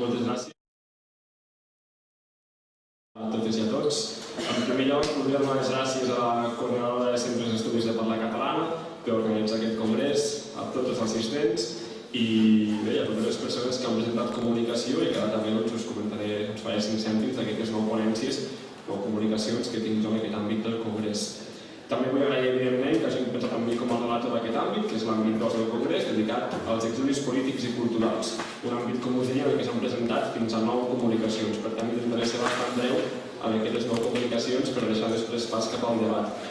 Moltes gràcies a totes i a tots. En primer lloc, voldria donar les gràcies a la Coordinadora de Centres d'Estudis de Parla Catalana per organitzar aquest congrés, a tots els assistents i bé, a totes les persones que han presentat comunicació i que ara també us comentaré, us faré 5 cèntims d'aquestes 9 ponències o comunicacions que tinc jo en aquest àmbit del congrés. També vull agrair, evidentment, que hagin pensat en mi com a relator d'aquest àmbit, que és l'àmbit 2 del Congrés, dedicat als exilis polítics i culturals. Un àmbit, com us deia, en què s'han presentat fins a 9 comunicacions. Per tant, intentaré ser bastant breu en aquestes 9 comunicacions per deixar després pas cap al debat.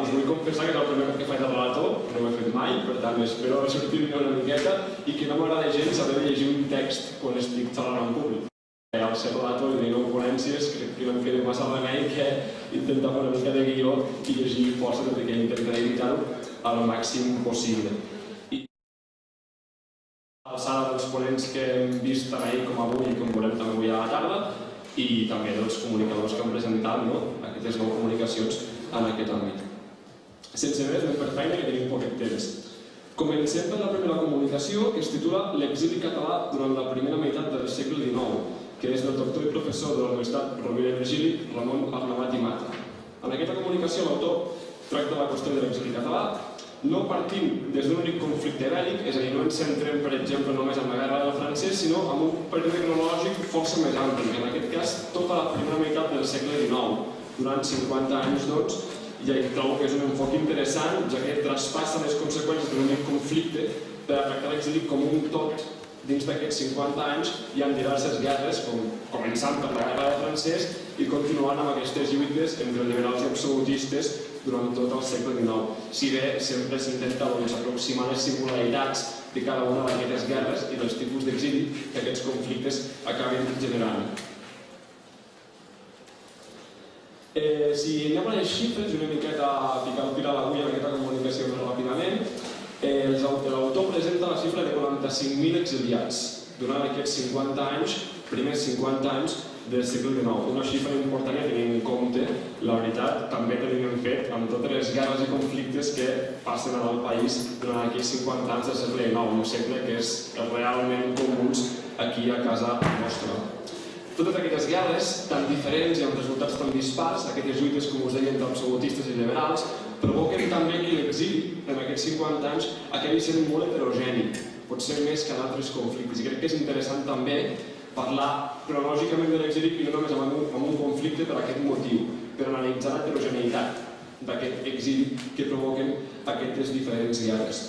Us vull confessar que és el primer cop que faig de relator, no ho he fet mai, per tant, espero sortir-me una miqueta i que no m'agrada gens haver de llegir un text quan estic xerrant en públic. Al ser relator i de 9 ponències, crec que no em queda massa remei que intentar fer una mica de guió i llegir força, perquè intentaré evitar-ho al màxim possible. I a l'alçada dels ponents que hem vist tant ahir com avui i com veurem també avui a la tarda i també dels comunicadors que han presentat aquestes 9 comunicacions en aquest àmbit. Sense més, anem per feina, que tenim poc temps. Comencem per la primera comunicació, que es titula L'exili català durant la primera meitat del segle XIX, que és del doctor i professor de la Universitat Rovira i Virgili, Ramon Arnabat i Mata. En aquesta comunicació, l'autor tracta la qüestió de l'exili català, no partint des d'un únic conflicte bèl·lic, és a dir, no ens centrem, per exemple, només en la guerra del francès, sinó en un període cronològic força més ampli, en aquest cas, tota la primera meitat del segle XIX, durant 50 anys, doncs, i trobo que és un enfoc interessant, ja que traspassa les conseqüències d'un únic conflicte per a tractar l'exili com un tot. Dins d'aquests 50 anys hi ha diverses guerres, començant per la guerra del francès i continuant amb aquestes lluites entre liberals i absolutistes durant tot el segle XIX. Si bé sempre s'intenta aproximar les singularitats de cada una d'aquestes guerres i dels tipus d'exili que aquests conflictes acaben generant. Si anem a les xifres, una miqueta a picar el fil a l'agulla en aquesta comunicació més ràpidament, l'autor presenta la xifra de 45.000 exiliats durant aquests 50 anys, primers 50 anys del segle XIX. Una xifra important a tenir en compte, la veritat, també tenim fet amb totes les guerres i conflictes que passen al país durant aquells 50 anys del segle XIX, un segle que és realment comuns aquí a casa nostra. Totes aquestes guerres, tan diferents i amb resultats tan dispars, aquestes lluites, com us deia, entre absolutistes i liberals, provoquen també que l'exili, en aquests 50 anys, acabi sent molt heterogeni, potser més que en altres conflictes. I crec que és interessant també parlar cronològicament de l'exili i no només amb un conflicte per aquest motiu, per analitzar l'heterogeneïtat d'aquest exili que provoquen aquestes diferents guerres.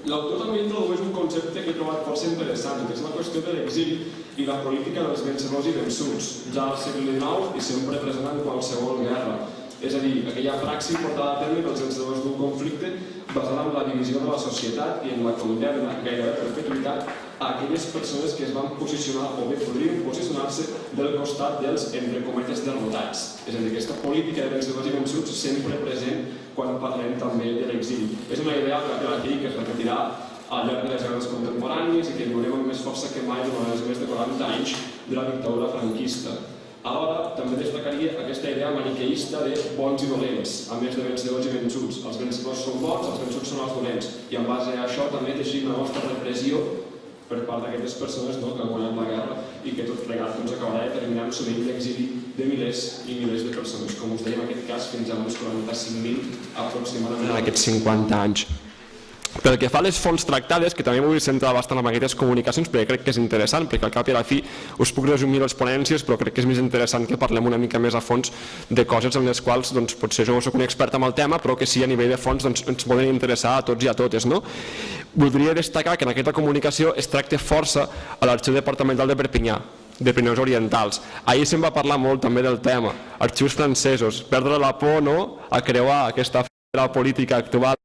L'autor també introdueix un concepte que he trobat força interessant, que és la qüestió de l'exili i la política dels vencedors i vençuts, ja al segle XIX i sempre present en qualsevol guerra. És a dir, aquella praxi portada a terme pels vencedors d'un conflicte basada en la divisió de la societat i en la condemna gairebé perpetuïtat a aquelles persones que es van posicionar o bé podrien posicionar-se del costat dels, entre cometes, derrotats. És a dir, aquesta política de vencedors i vençuts sempre present quan parlem també de l'exili. És una idea que es repetirà al llarg de les guerres contemporànies i que veurem amb més força que mai durant els més de 40 anys de la dictadura franquista. Alhora, també destacaria aquesta idea maniqueista de bons i dolents, a més de vencedors i vençuts. Els vencedors són bons, els vençuts són els dolents. I en base a això també teixim la nostra repressió per part d'aquestes persones que han guanyat la guerra i que tot plegat acabarà determinant sovint l'exili de milers i milers de persones. Com us deia, en aquest cas, fins a uns 45.000 aproximadament en aquests 50 anys. Pel que fa a les fonts tractades, que també m'ho vull centrar bastant en aquestes comunicacions, perquè crec que és interessant, perquè al cap i a la fi us puc resumir les ponències, però crec que és més interessant que parlem una mica més a fons de coses en les quals potser jo no soc un expert en el tema, però que sí a nivell de fons ens poden interessar a tots i a totes. Voldria destacar que en aquesta comunicació es tracta força a l'Arxiu Departamental de Perpinyà, de Pirineus Orientals. Ahir se'n va parlar molt també del tema, arxius francesos, perdre la por a creuar aquesta política actual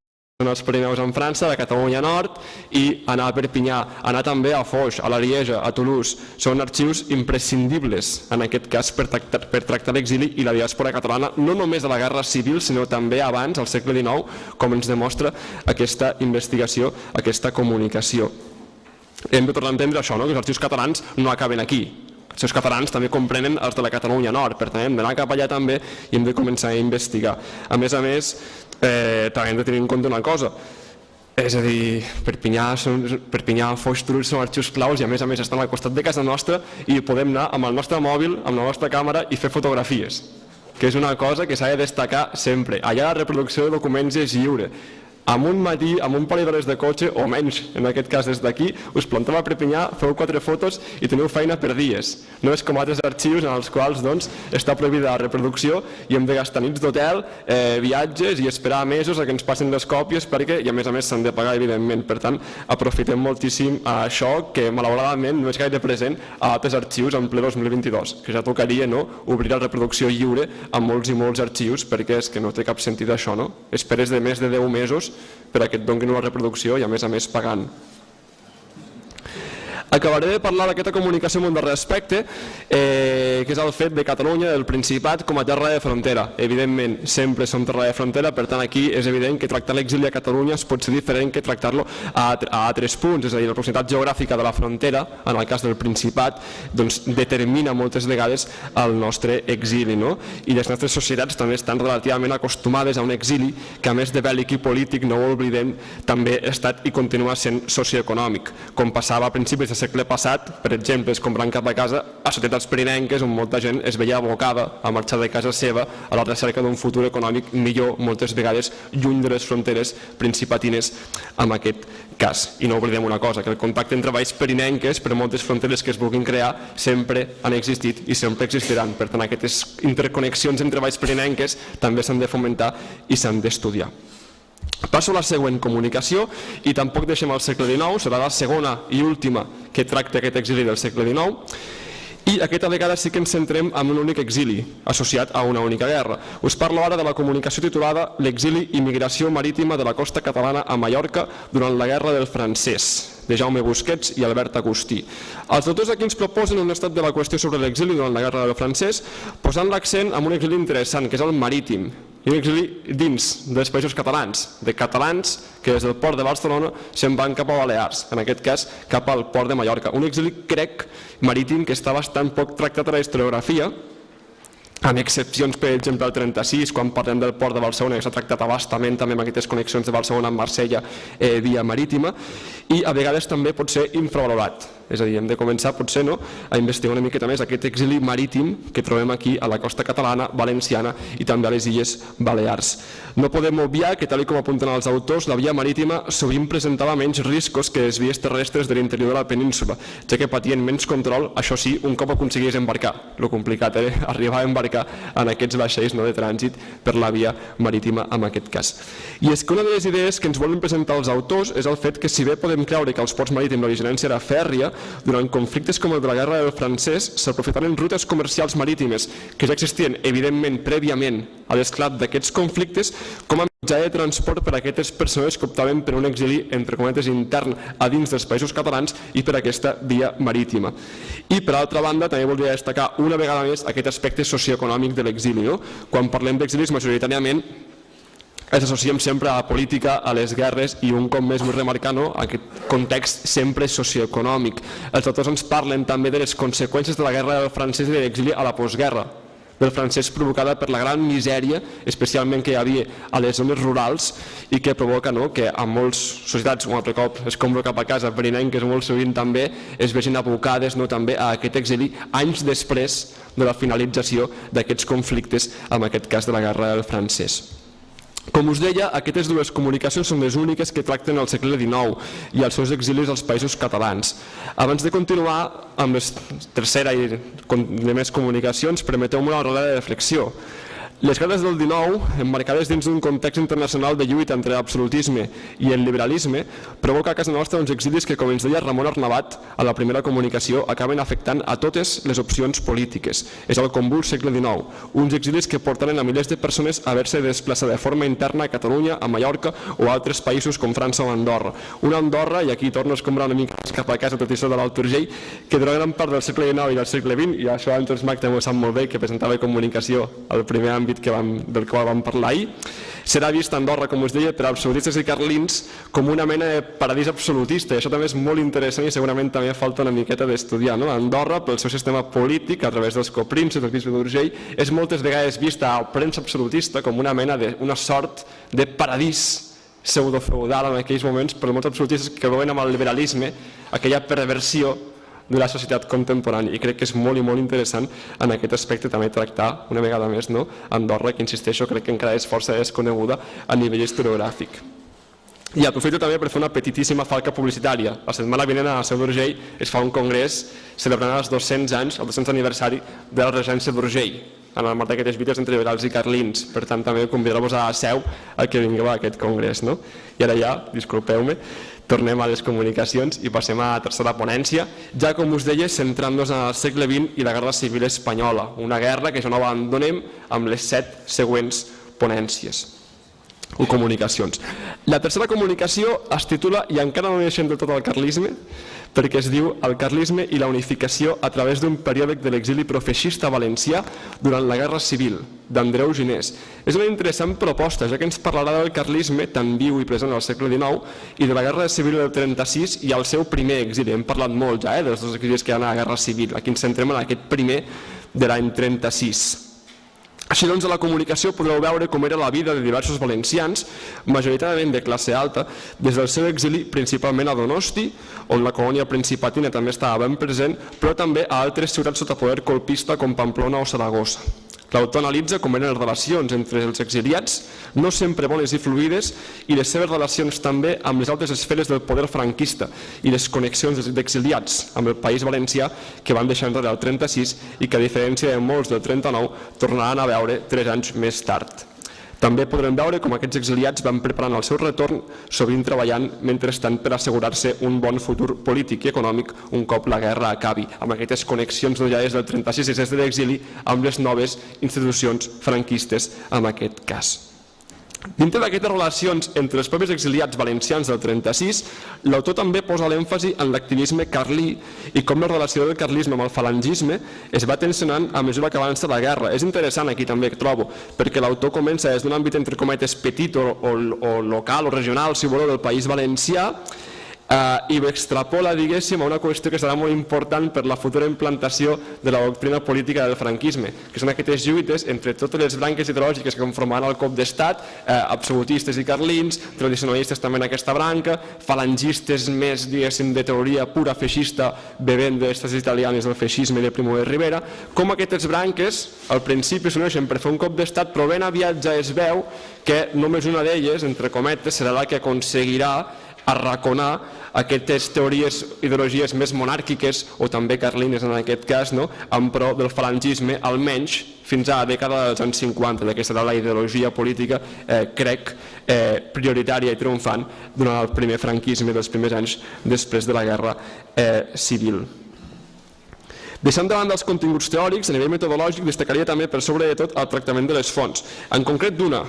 en els Pirineus en França, de Catalunya Nord, i anar a Perpinyà, anar també a Foix, a l'Arieja, a Toulouse. Són arxius imprescindibles, en aquest cas, per tractar l'exili i la diàspora catalana, no només de la Guerra Civil, sinó també abans, al segle XIX, com ens demostra aquesta investigació, aquesta comunicació. Hem de tornar a entendre això, que els arxius catalans no acaben aquí. Els arxius catalans també comprenen els de la Catalunya Nord, per tant hem d'anar cap allà també i hem de començar a investigar. A més, també hem de tenir en compte una cosa. És a dir, Perpinyà, Foix, Turull són arxius claus i a més estan al costat de casa nostra i podem anar amb el nostre mòbil, amb la nostra càmera i fer fotografies, que és una cosa que s'ha de destacar sempre. Allà la reproducció de documents és lliure. Amb un matí, amb un parell d'hores de cotxe, o menys, en aquest cas des d'aquí, us planteu a Perpinyà, feu 4 fotos i teniu feina per dies. No és com altres arxius en els quals està prohibida la reproducció i hem de gastar nits d'hotel, viatges i esperar mesos a que ens passin les còpies i a més s'han de pagar, evidentment. Per tant, aprofitem moltíssim això que malauradament no és gaire present a altres arxius en ple 2022, que ja tocaria obrir la reproducció lliure a molts i molts arxius, perquè és que no té cap sentit això, no? Esperes de més de 10 mesos per a que et donin una reproducció i a més pagant. Acabaré de parlar d'aquesta comunicació amb un darrer aspecte, que és el fet de Catalunya, del Principat, com a terra de frontera. Evidentment, sempre som terra de frontera, per tant aquí és evident que tractar l'exili a Catalunya es pot ser diferent que tractar-lo a altres punts, és a dir, la proximitat geogràfica de la frontera, en el cas del Principat, determina moltes vegades el nostre exili, i les nostres societats també estan relativament acostumades a un exili que, a més de bèl·lic i polític, no ho oblidem, també ha estat i continua sent socioeconòmic, com passava a principis del segle passat, per exemple, es comprant cap a casa a societats pirinenques on molta gent es veia abocada a marxar de casa seva a la recerca d'un futur econòmic millor, moltes vegades lluny de les fronteres principatines en aquest cas. I no oblidem una cosa, que el contacte entre valls pirinenques, per moltes fronteres que es vulguin crear, sempre han existit i sempre existiran. Per tant, aquestes interconnexions entre valls pirinenques també s'han de fomentar i s'han d'estudiar. Passo a la següent comunicació i tampoc deixem el segle XIX, serà la segona i última que tracta aquest exili del segle XIX i aquesta vegada sí que ens centrem en un únic exili associat a una única guerra. Us parlo ara de la comunicació titulada L'exili i migració marítima de la costa catalana a Mallorca durant la Guerra del Francès, de Jaume Busquets i Albert Agustí. Els autors aquí ens proposen un estat de la qüestió sobre l'exili durant la Guerra del Francès, posant l'accent en un exili interessant, que és el marítim, i un exili dins dels països catalans, de catalans que des del port de Barcelona se'n van cap a Balears, en aquest cas cap al port de Mallorca. Un exili, crec, marítim que està bastant poc tractat a la historiografia, amb excepcions, per exemple, al 36, quan parlem del port de Barcelona, que s'ha tractat abastament també amb aquestes connexions de Barcelona amb Marsella via marítima, i a vegades també pot ser infravalorat. És a dir, hem de començar potser a investigar una miqueta més aquest exili marítim que trobem aquí a la costa catalana, valenciana i també a les Illes Balears. No podem obviar que, tal com apunten els autors, la via marítima sovint presentava menys riscos que les vies terrestres de l'interior de la península, ja que patien menys control, això sí, un cop aconseguís embarcar. Lo complicat era arribar a embarcar en aquests vaixells de trànsit per la via marítima en aquest cas. I és que una de les idees que ens volen presentar els autors és el fet que, si bé podem creure que als ports marítims l'originància era fèrria, durant conflictes com el de la Guerra del Francès s'aprofitaren rutes comercials marítimes que ja existien, evidentment, prèviament a l'esclat d'aquests conflictes com a mitjà de transport per a aquestes persones que optaven per un exili, entre cometes, intern a dins dels països catalans i per aquesta via marítima. I, per altra banda, també voldria destacar una vegada més aquest aspecte socioeconòmic de l'exili. Quan parlem d'exilis, majoritàriament ens associem sempre a la política, a les guerres i un cop més vull remarcar aquest context sempre socioeconòmic. Els autors ens parlen també de les conseqüències de la guerra del francès i de l'exili a la postguerra del francès provocada per la gran misèria, especialment que hi havia a les zones rurals i que provoca que a moltes societats, un altre cop es compro cap a casa, pirinenques molt sovint també es vegin abocades també a aquest exili anys després de la finalització d'aquests conflictes, en aquest cas de la guerra del francès. Com us deia, aquestes dues comunicacions són les úniques que tracten el segle XIX i els seus exilis als països catalans. Abans de continuar amb la tercera i de més comunicacions, permeteu-me una breu reflexió. Les guerres del XIX, emmarcades dins d'un context internacional de lluita entre l'absolutisme i el liberalisme, provoca a casa nostra uns exilis que, com ens deia Ramon Arnabat a la primera comunicació, acaben afectant a totes les opcions polítiques. És el convuls segle XIX, uns exilis que portaren a milers de persones a haver-se de desplaçar de forma interna a Catalunya, a Mallorca o a altres països com França o Andorra. Una Andorra, i aquí torno a escombrar una mica cap a casa, tot això de l'Alt Urgell, que durant gran part del segle XIX i del segle XX, i això Àngels Mac també ho sap molt bé, que presentava comunicació al primer àmbit del qual vam parlar ahir, serà vist a Andorra, com us deia, per absolutistes i carlins com una mena de paradís absolutista, i això també és molt interessant i segurament també falta una miqueta d'estudiar. Andorra, pel seu sistema polític, a través dels coprínceps, del bisbe d'Urgell, és moltes vegades vista a premsa absolutista com una mena d'una sort de paradís pseudofeudal en aquells moments, però molts absolutistes que veuen amb el liberalisme aquella perversió de la societat contemporània, i crec que és molt i molt interessant en aquest aspecte també tractar una vegada més Andorra, que insisteixo, crec que encara és força desconeguda a nivell historiogràfic. I aprofito també per fer una petitíssima falca publicitària. La setmana vinent a la Seu d'Urgell es fa un congrés celebrant els 200 anys, el 200 aniversari de la regència d'Urgell, en el marc d'aquestes lluites entre liberals i carlins. Per tant, també convidar-vos a la Seu a que vingueu a aquest congrés. I ara ja, disculpeu-me, tornem a les comunicacions i passem a la tercera ponència, ja com us deia, centrant-nos en el segle XX i la Guerra Civil Espanyola, una guerra que ja no abandonem amb les 7 següents ponències o comunicacions. La tercera comunicació es titula "I encara no deixem del tot el carlisme", perquè es diu "El carlisme i la unificació a través d'un periòdic de l'exili profeixista valencià durant la Guerra Civil", d'Andreu Ginés. És una interessant proposta, ja que ens parlarà del carlisme tan viu i present al segle XIX i de la Guerra Civil del 36 i el seu primer exili. Hem parlat molt ja dels dos exilis que hi ha a la Guerra Civil. Aquí ens centrem en aquest primer de l'any 36. Així doncs, a la comunicació podreu veure com era la vida de diversos valencians, majoritàriament de classe alta, des del seu exili principalment a Donosti, on la colònia principatina també estava ben present, però també a altres ciutats sota poder colpista com Pamplona o Saragossa. L'autor analitza com eren les relacions entre els exiliats, no sempre bones i fluides, i les seves relacions també amb les altres esferes del poder franquista i les connexions d'exiliats amb el País Valencià que van deixar enrere el 36 i que, a diferència de molts del 39, tornaran a veure 3 anys més tard. També podrem veure com aquests exiliats van preparant el seu retorn, sovint treballant mentrestant per assegurar-se un bon futur polític i econòmic un cop la guerra acabi, amb aquestes connexions ja des del 36 i des de l'exili amb les noves institucions franquistes en aquest cas. Dintre d'aquestes relacions entre els propis exiliats valencians del 36, l'autor també posa l'èmfasi en l'activisme carlí i com la relació del carlisme amb el falangisme es va tensionant a mesura que avança la guerra. És interessant aquí també, trobo, perquè l'autor comença des d'un àmbit entre cometes petit o local o regional, si voleu, del País Valencià, i ho extrapola, diguéssim, a una qüestió que serà molt important per la futura implantació de la doctrina política del franquisme, que són aquestes lluites entre totes les branques ideològiques que conformaran el cop d'estat, absolutistes i carlins, tradicionalistes també en aquesta branca, falangistes més, diguéssim, de teoria pura feixista, bevent de les tesis italianes del feixisme de Primo de Rivera, com aquestes branques al principi s'uneixen per fer un cop d'estat, però ben aviat ja es veu que només una d'elles, entre cometes, serà la que aconseguirà arraconar aquestes teories, ideologies més monàrquiques o també carlines en aquest cas, en pro del falangisme, almenys fins a la dècada dels anys 50, que serà la ideologia política, crec, prioritària i triomfant durant el primer franquisme dels primers anys després de la Guerra Civil. Deixant de banda els continguts teòrics, a nivell metodològic destacaria també per sobre de tot el tractament de les fonts, en concret d'una,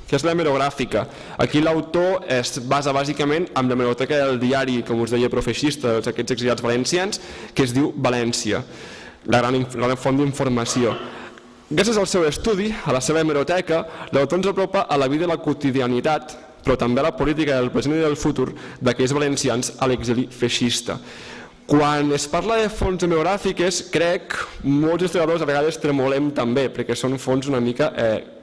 que és l'hemerogràfica. Aquí l'autor es basa bàsicament en l'hemeroteca del diari, com us deia, profeixista d'aquests exiliats valencians, que es diu València, la gran font d'informació. Gràcies al seu estudi, a la seva hemeroteca, l'autor ens apropa a la vida i la quotidianitat, però també a la política del present i del futur d'aquells valencians a l'exili feixista. Quan es parla de fonts hemerogràfiques, crec, molts historiadors a vegades tremolem també, perquè són fonts una mica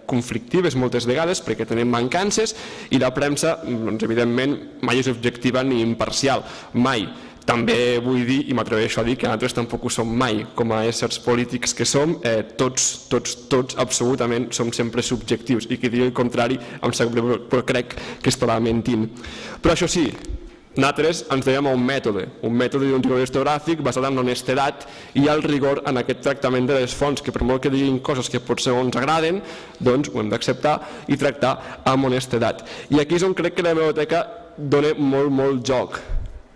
conflictives moltes vegades, perquè tenen mancances, i la premsa, evidentment, mai és objectiva ni imparcial, mai. També vull dir, i m'atreveixo a dir, que nosaltres tampoc ho som mai, com a éssers polítics que som, tots, absolutament, som sempre subjectius, i qui digui el contrari, em sap greu, però crec que estarà mentint. Però això sí, nosaltres ens devem a un mètode d'un rigor historiogràfic basat en l'honestedat i el rigor en aquest tractament de les fonts, que per molt que diguin coses que potser no ens agraden, doncs ho hem d'acceptar i tractar amb honestedat. I aquí és on crec que la biblioteca dona molt joc.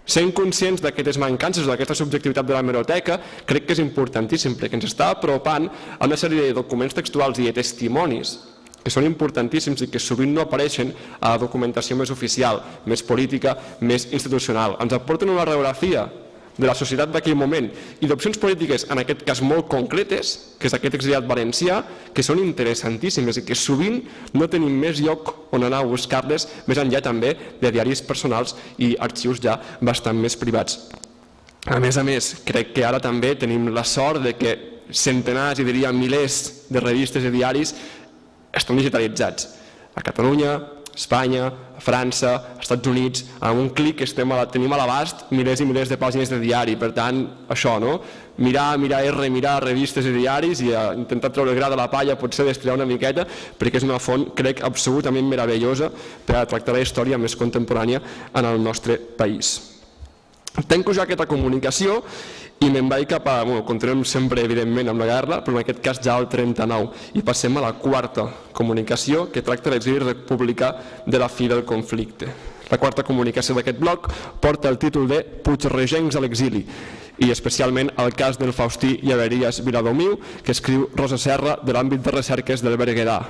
Sent conscients d'aquestes mancances o d'aquesta subjectivitat de la hemeroteca, crec que és importantíssim, perquè ens està apropant a una sèrie de documents textuals i de testimonis que són importantíssims i que sovint no apareixen a la documentació més oficial, més política, més institucional. Ens aporten una radiografia de la societat d'aquell moment i d'opcions polítiques, en aquest cas molt concretes, que és aquest exiliat valencià, que són interessantíssimes i que sovint no tenim més lloc on anar a buscar-les, més enllà també de diaris personals i arxius ja bastant més privats. A més, crec que ara també tenim la sort de que centenars, i diria milers de revistes i diaris estan digitalitzats a Catalunya, Espanya, França, Estats Units, amb un clic tenim a l'abast milers i milers de pàgines de diari. Per tant, això, no? Mirar revistes i diaris i intentar treure el gra de la palla, potser destriar una miqueta, perquè és una font, crec, absolutament meravellosa per a tractar la història més contemporània en el nostre país. Tanco ja aquesta comunicació i me'n vaig cap a... continuem sempre, evidentment, amb la guerra, però en aquest cas ja al 39, i passem a la quarta comunicació, que tracta l'exili republicà de la fi del conflicte. La quarta comunicació d'aquest bloc porta el títol de Puigregencs a l'exili, i especialment el cas del Faustí Llaveries Viladomiu, que escriu Rosa Serra de l'àmbit de recerques del Berguedà.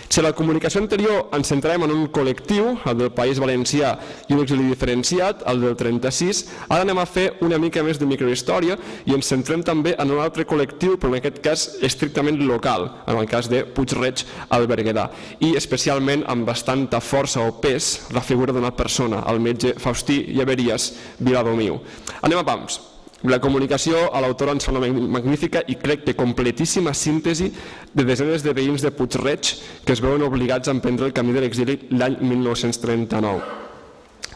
Si a la comunicació anterior ens centrem en un col·lectiu, el del País Valencià i un exili diferenciat, el del 36, ara anem a fer una mica més de microhistòria i ens centrem també en un altre col·lectiu, però en aquest cas estrictament local, en el cas de Puig-reig al Berguedà, i especialment amb bastanta força o pes la figura d'una persona, el metge Faustí Llaveries Viladomiu. Anem a pams. La comunicació a l'autora ens fa una magnífica i crec que completíssima síntesi de desenes de veïns de Puig-reig que es veuen obligats a emprendre el camí de l'exili l'any 1939.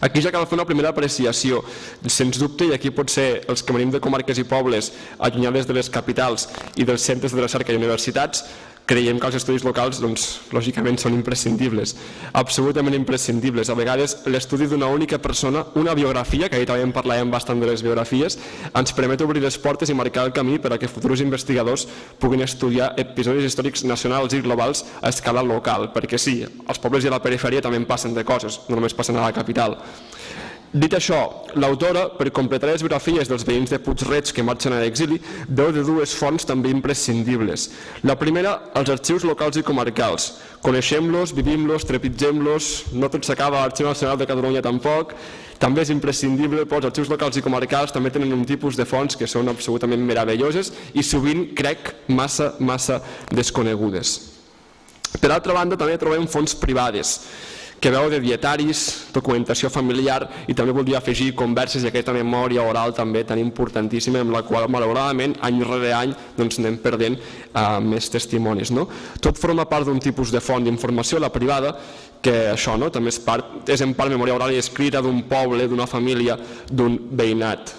Aquí ja cal fer una primera apreciació, sens dubte, i aquí potser els que venim de comarques i pobles allunyades de les capitals i dels centres de recerca i universitats, creiem que els estudis locals, lògicament, són imprescindibles, absolutament imprescindibles. A vegades l'estudi d'una única persona, una biografia, que ahir també en parlàvem bastant de les biografies, ens permet obrir les portes i marcar el camí per a que futurs investigadors puguin estudiar episodis històrics nacionals i globals a escala local, perquè sí, als pobles i a la perifèria també en passen de coses, no només passen a la capital. Dit això, l'autora, per completar les biografies dels veïns de Puig-reig que marxen a l'exili, veu de dues fonts també imprescindibles. La primera, els arxius locals i comarcals. Coneixem-los, vivim-los, trepitgem-los, no tot s'acaba a l'Arxiu Nacional de Catalunya tampoc. També és imprescindible, però els arxius locals i comarcals també tenen un tipus de fonts que són absolutament meravelloses i sovint, crec, massa desconegudes. Per altra banda, també trobem fonts privades, que veu de dietaris, documentació familiar i també voldria afegir converses i aquesta memòria oral també tan importantíssima amb la qual malauradament any rere any anem perdent més testimonis. Tot forma part d'un tipus de font d'informació, la privada, que això també és en part memòria oral i escrita d'un poble, d'una família, d'un veïnat.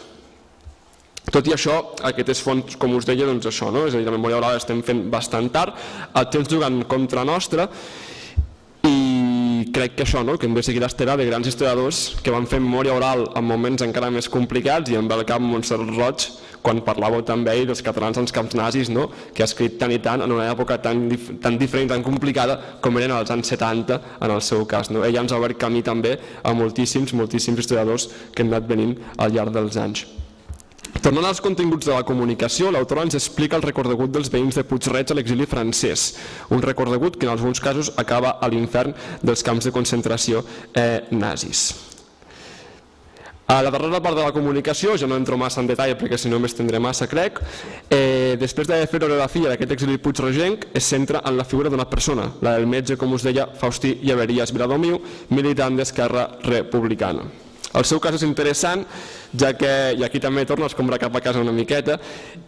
Tot i això, aquestes fonts, com us deia, és a dir, la memòria oral estem fent bastant tard, el temps jugant contra nostra, i crec que això, que hem de seguir l'estela de grans historiadors que van fer memòria oral en moments encara més complicats, i amb el cap Montserrat Roig, quan parlàveu també dels catalans als camps nazis, que ha escrit tant i tant en una època tan diferent i tan complicada com eren als anys 70 en el seu cas. Ella ens ha obert camí també a moltíssims historiadors que han anat venint al llarg dels anys. Tornant als continguts de la comunicació, l'autora ens explica el recorregut dels veïns de Puig-reig a l'exili francès, un recorregut que en alguns casos acaba a l'infern dels camps de concentració nazis. A la darrera part de la comunicació, ja no entro massa en detall perquè si no m'estendré massa, crec, després d'haver fet l'orografia d'aquest exili puigregenc, es centra en la figura d'una persona, la del metge, com us deia, Faustí Llaveries Viladomiu, militant d'Esquerra Republicana. El seu cas és interessant, ja que, i aquí també torna a escombrar cap a casa una miqueta,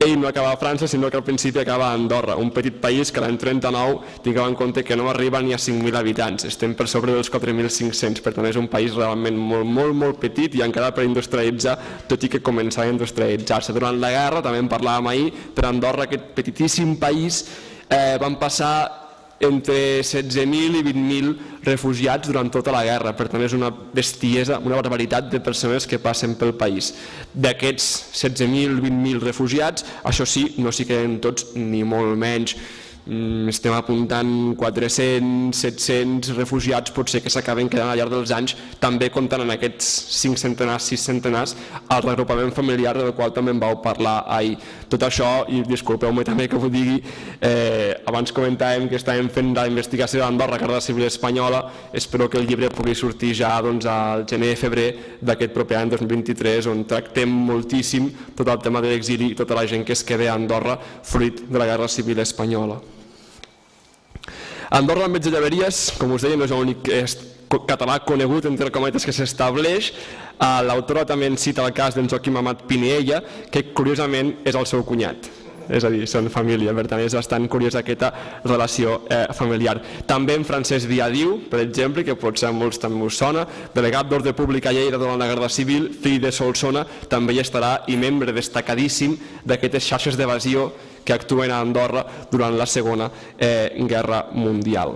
ell no acaba a França, sinó que al principi acaba a Andorra, un petit país que l'any 39 tingueu en compte que no arriba ni a 5.000 habitants, estem per sobre dels 4.500, per tant és un país realment molt petit i encara per industrialitzar, tot i que començava a industrialitzar-se. Durant la guerra, també en parlàvem ahir, per Andorra, aquest petitíssim país, van passar entre 16.000 i 20.000 refugiats durant tota la guerra, per tant és una bestiesa, una barbaritat de persones que passen pel país. D'aquests 16.000, 20.000 refugiats, això sí, no s'hi queden tots ni molt menys, estem apuntant 400, 700 refugiats potser que s'acaben quedant al llarg dels anys, també comptant en aquests 5 centenars, 6 centenars, el reagrupament familiar del qual també en vau parlar ahir. Tot això, i disculpeu-me també que ho digui, abans comentàvem que estàvem fent la investigació d'Andorra, Guerra Civil Espanyola, espero que el llibre pugui sortir ja al gener-febrer d'aquest proper any 2023, on tractem moltíssim tot el tema de l'exili i tota la gent que es queda a Andorra fruit de la Guerra Civil Espanyola. Andorra, el metge Llaveries, com us deia, no és l'únic català conegut, entre cometes, que s'estableix. L'autora també en cita el cas d'en Joaquim Amat Piniella, que curiosament és el seu cunyat. és a dir, són família, per tant és bastant curiosa aquesta relació familiar. També en Francesc Viadiu, per exemple, que potser a molts també us sona, delegat d'Ordre Públic a Lleida durant la Guerra Civil, fill de Solsona, també hi estarà i membre destacadíssim d'aquestes xarxes d'evasió que actuen a Andorra durant la Segona Guerra Mundial.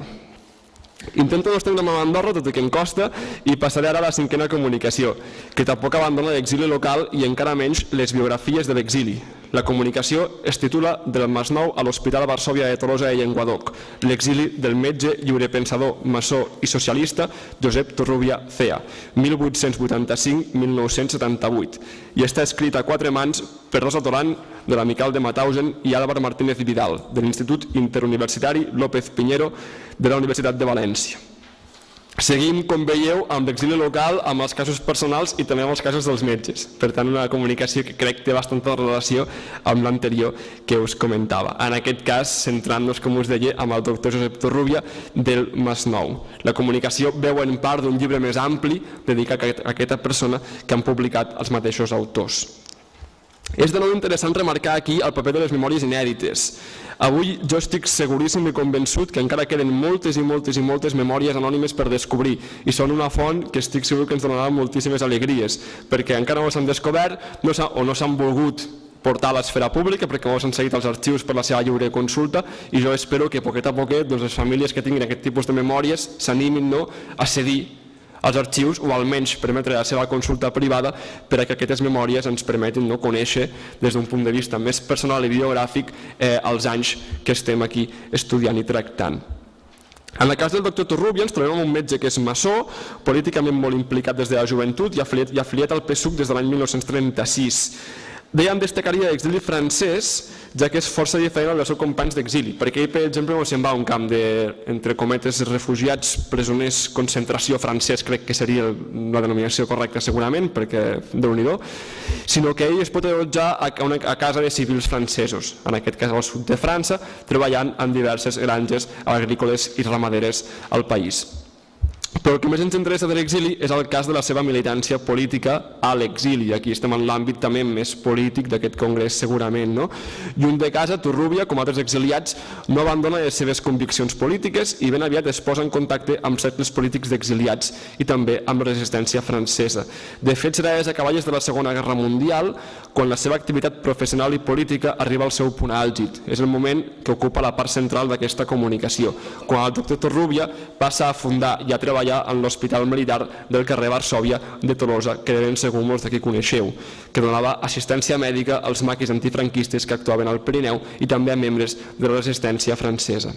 Intento no estendre'm a Andorra, tot i que em costa, i passaré ara a la cinquena comunicació, que tampoc abandona l'exili local i encara menys les biografies de l'exili. La comunicació es titula Del Masnou a l'Hospital a Varsòvia de Tolosa i Llenguadoc, l'exili del metge lliurepensador, maçó i socialista Josep Torrubia Cea, 1885-1978, i està escrit a 4 mans per Rosa Toran, de l'Amical de Mauthausen, i Álvar Martínez Vidal, de l'Institut Interuniversitari López Piñero de la Universitat de València. Seguim, com veieu, amb l'exili local, amb els casos personals i també amb els casos dels metges. Per tant, una comunicació que crec té bastanta relació amb l'anterior que us comentava. En aquest cas, centrant-nos, com us deia, amb el doctor Josep Torrubia del Masnou. La comunicació veu en part d'un llibre més ampli dedicat a aquesta persona que han publicat els mateixos autors. És de nou interessant remarcar aquí el paper de les memòries inèdites. Avui jo estic seguríssim i convençut que encara queden moltes i moltes i moltes memòries anònimes per descobrir i són una font que estic segur que ens donarà moltíssimes alegries perquè encara no s'han descobert o no s'han volgut portar a l'esfera pública perquè no s'han seguit els arxius per la seva lliure consulta i jo espero que poquet a poquet les famílies que tinguin aquest tipus de memòries s'animin a cedir als arxius o almenys permetre la seva consulta privada per a que aquestes memòries ens permetin conèixer des d'un punt de vista més personal i biogràfic els anys que estem aquí estudiant i tractant. En el cas del doctor Torrubia ens trobem amb un metge que és maçó, políticament molt implicat des de la joventut i afiliat al PSUC des de l'any 1936. Dèiem destacaria l'exili francès, ja que és força diferent als seus companys d'exili, perquè ell, per exemple, no se'n va a un camp de, entre cometes, refugiats, presoners, concentració francès, crec que seria la denominació correcta segurament, perquè Déu-n'hi-do, sinó que ell es pot allotjar a casa de civils francesos, en aquest cas al sud de França, treballant en diverses granges agrícoles i ramaderes al país. Però el que més ens interessa de l'exili és el cas de la seva militància política a l'exili. Aquí estem en l'àmbit també més polític d'aquest congrés segurament. Lluny de casa, Torrubia, com altres exiliats, no abandona les seves conviccions polítiques i ben aviat es posa en contacte amb cercles polítics d'exiliats i també amb la resistència francesa. De fet, serà des de acaballes de la Segona Guerra Mundial quan la seva activitat professional i política arriba al seu punt àlgid. És el moment que ocupa la part central d'aquesta comunicació, quan el doctor Torrubia passa a fundar i a treballar en l'Hospital Militar del carrer Varsòvia de Tolosa, que de ben segur molts d'aquí coneixeu, que donava assistència mèdica als maquis antifranquistes que actuaven al Pirineu i també a membres de la resistència francesa.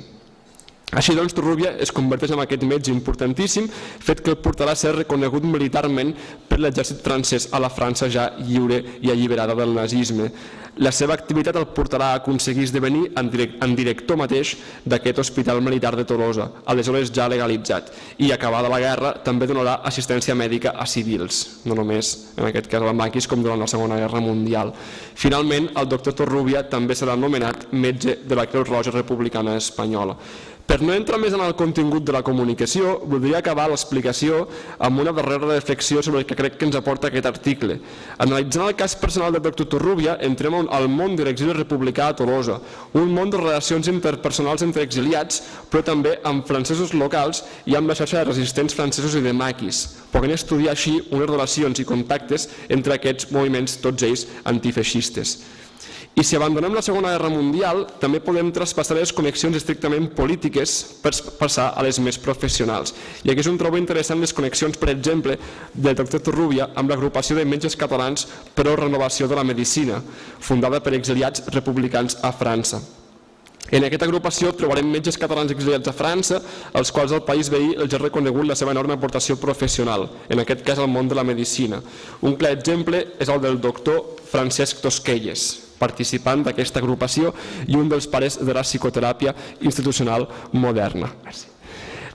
Així doncs, Torrubia es converteix en aquest metge importantíssim, fet que el portarà a ser reconegut militarment per l'exèrcit francès a la França ja lliure i alliberada del nazisme. La seva activitat el portarà a aconseguir esdevenir en director mateix d'aquest hospital militar de Tolosa, aleshores ja legalitzat, i acabada la guerra també donarà assistència mèdica a civils, no només en aquest cas a maquis com durant la Segona Guerra Mundial. Finalment, el doctor Torrubia també serà nomenat metge de la Creu Roja Republicana Espanyola. Per no entrar més en el contingut de la comunicació, voldria acabar l'explicació amb una darrera reflexió sobre el que crec que ens aporta aquest article. Analitzant el cas personal del doctor Torrubia, entrem al món de l'exili republicà a Tolosa, un món de relacions interpersonals entre exiliats, però també amb francesos locals i amb la xarxa de resistents francesos i de maquis, podent estudiar així unes relacions i contactes entre aquests moviments, tots ells antifeixistes. I si abandonem la Segona Guerra Mundial, també podem traspassar les connexions estrictament polítiques per passar a les més professionals. I aquí és on trobo interessant les connexions, per exemple, del doctor Torrubia amb l'agrupació de metges catalans per a la renovació de la medicina, fundada per exiliats republicans a França. En aquesta agrupació trobarem metges catalans exiliats a França, als quals el país veí els ha reconegut la seva enorme aportació professional, en aquest cas al món de la medicina. Un clar exemple és el del doctor Francesc Tosquelles, participant d'aquesta agrupació i un dels pares de la psicoteràpia institucional moderna.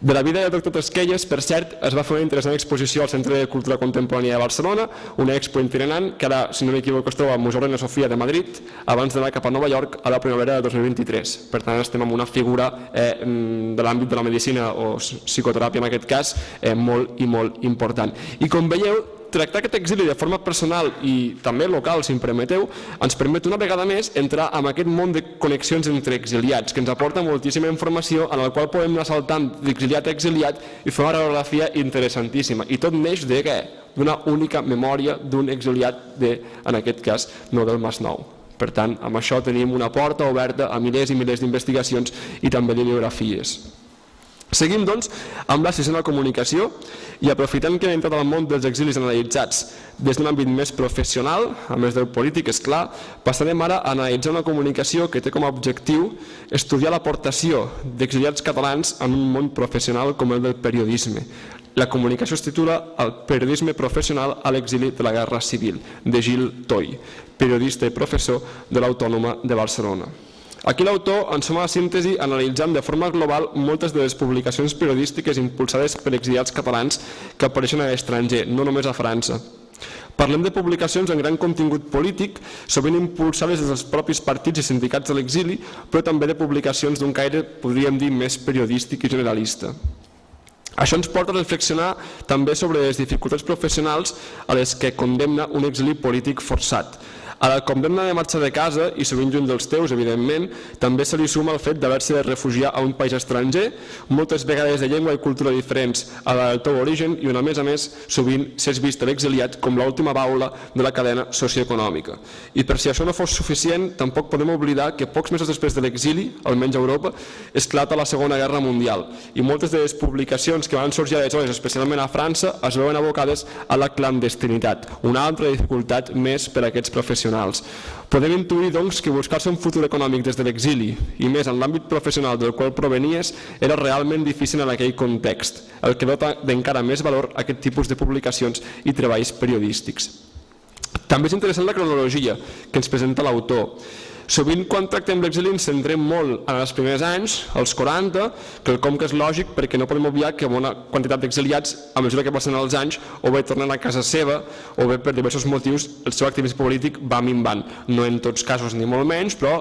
De la vida del doctor Tosquelles, per cert, es va fer una interessant exposició al Centre de Cultura Contemporània de Barcelona, una expo itinerant que ara, si no m'equivoco, es troba al Museu Reina Sofia de Madrid, abans d'anar cap a Nova York a la primavera de 2023. Per tant, estem amb una figura de l'àmbit de la medicina o psicoteràpia, en aquest cas, molt i molt important. I com veieu, tractar aquest exili de forma personal i també local, si em permeteu, ens permet una vegada més entrar en aquest món de connexions entre exiliats, que ens aporta moltíssima informació en la qual podem anar saltant d'exiliat a exiliat i fer una radiografia interessantíssima. I tot neix de què? D'una única memòria d'un exiliat de, en aquest cas, no del Masnou. Per tant, amb això tenim una porta oberta a milers i milers d'investigacions i també de biografies. Seguim, doncs, amb la sisena comunicació i aprofitant que hem entrat al món dels exilis analitzats des d'un àmbit més professional, a més del polític, és clar, passarem ara a analitzar una comunicació que té com a objectiu estudiar l'aportació d'exiliats catalans en un món professional com el del periodisme. La comunicació es titula El periodisme professional a l'exili de la Guerra Civil, de Gil Toy, periodista i professor de l'Autònoma de Barcelona. Aquí l'autor ens fa una síntesi analitzant de forma global moltes de les publicacions periodístiques impulsades per exiliats catalans que apareixen a l'estranger, no només a França. Parlem de publicacions amb gran contingut polític, sovint impulsades des dels propis partits i sindicats de l'exili, però també de publicacions d'un caire, podríem dir, més periodístic i generalista. Això ens porta a reflexionar també sobre les dificultats professionals a les que condemna un exili polític forçat. A la condemna de marxar de casa, i sovint lluny dels teus, evidentment, també se li suma el fet d'haver-se de refugiar a un país estranger, moltes vegades de llengua i cultura diferents a la del teu origen i on, a més, sovint s'és vist l'exiliat com l'última baula de la cadena socioeconòmica. I per si això no fos suficient, tampoc podem oblidar que pocs mesos després de l'exili, almenys a Europa, esclata la Segona Guerra Mundial i moltes de les publicacions que van sorgir aleshores, especialment a França, es veuen abocades a la clandestinitat, una altra dificultat més per a aquests professionals. Podem intuir, doncs, que buscar-se un futur econòmic des de l'exili, i més en l'àmbit professional del qual provenies, era realment difícil en aquell context, el que dota d'encara més valor a aquest tipus de publicacions i treballs periodístics. També és interessant la cronologia que ens presenta l'autor. Sovint, quan tractem l'exili, ens centrem molt en els primers anys, els 40, quelcom que és lògic perquè no podem obviar que bona quantitat d'exiliats, a mesura que passen els anys, o bé tornen a casa seva, o bé per diversos motius el seu activisme polític va minvant. No en tots casos ni molt menys, però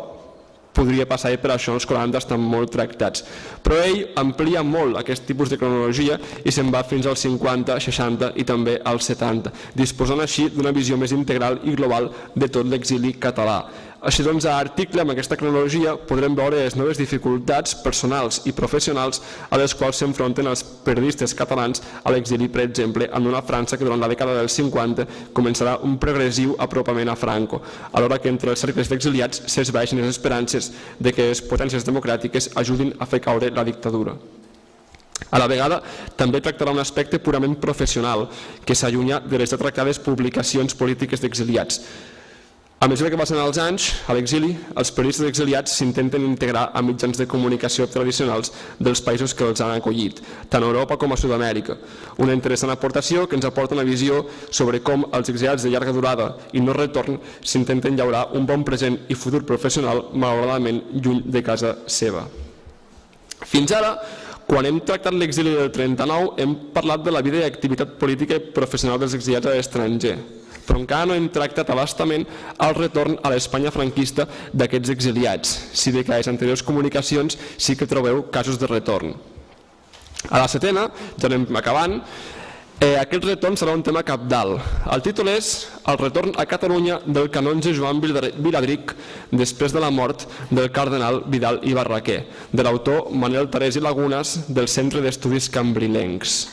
podria passar i per això els 40 estan molt tractats. Però ell amplia molt aquest tipus de cronologia i se'n va fins als 50, 60 i també als 70, disposant així d'una visió més integral i global de tot l'exili català. Així doncs, a l'article, amb aquesta cronologia, podrem veure les noves dificultats personals i professionals a les quals s'enfronten els periodistes catalans a l'exili, per exemple, en una França que durant la dècada dels 50 començarà un progressiu apropament a Franco, alhora que entre els cercles d'exiliats s'esvaeixen les esperances de que les potències democràtiques ajudin a fer caure la dictadura. A la vegada, també tractarà un aspecte purament professional, que s'allunya de les ja tractades publicacions polítiques d'exiliats. A mesura que passen els anys, a l'exili, els periodistes exiliats s'intenten integrar a mitjans de comunicació tradicionals dels països que els han acollit, tant a Europa com a Sud-amèrica. Una interessant aportació que ens aporta una visió sobre com els exiliats de llarga durada i no retorn s'intenten llaurar un bon present i futur professional malauradament lluny de casa seva. Fins ara, quan hem tractat l'exili del 39, hem parlat de la vida i activitat política i professional dels exiliats a l'estranger, però encara no hem tractat a bastament el retorn a l'Espanya franquista d'aquests exiliats, si bé que a les anteriors comunicacions sí que trobeu casos de retorn. A la setena, ja anem acabant, aquest retorn serà un tema cabdal. El títol és El retorn a Catalunya del canonge Joan Viladric després de la mort del cardenal Vidal i Barraquer, de l'autor Manel Teresi Lagunas del Centre d'Estudis Cambrilencs.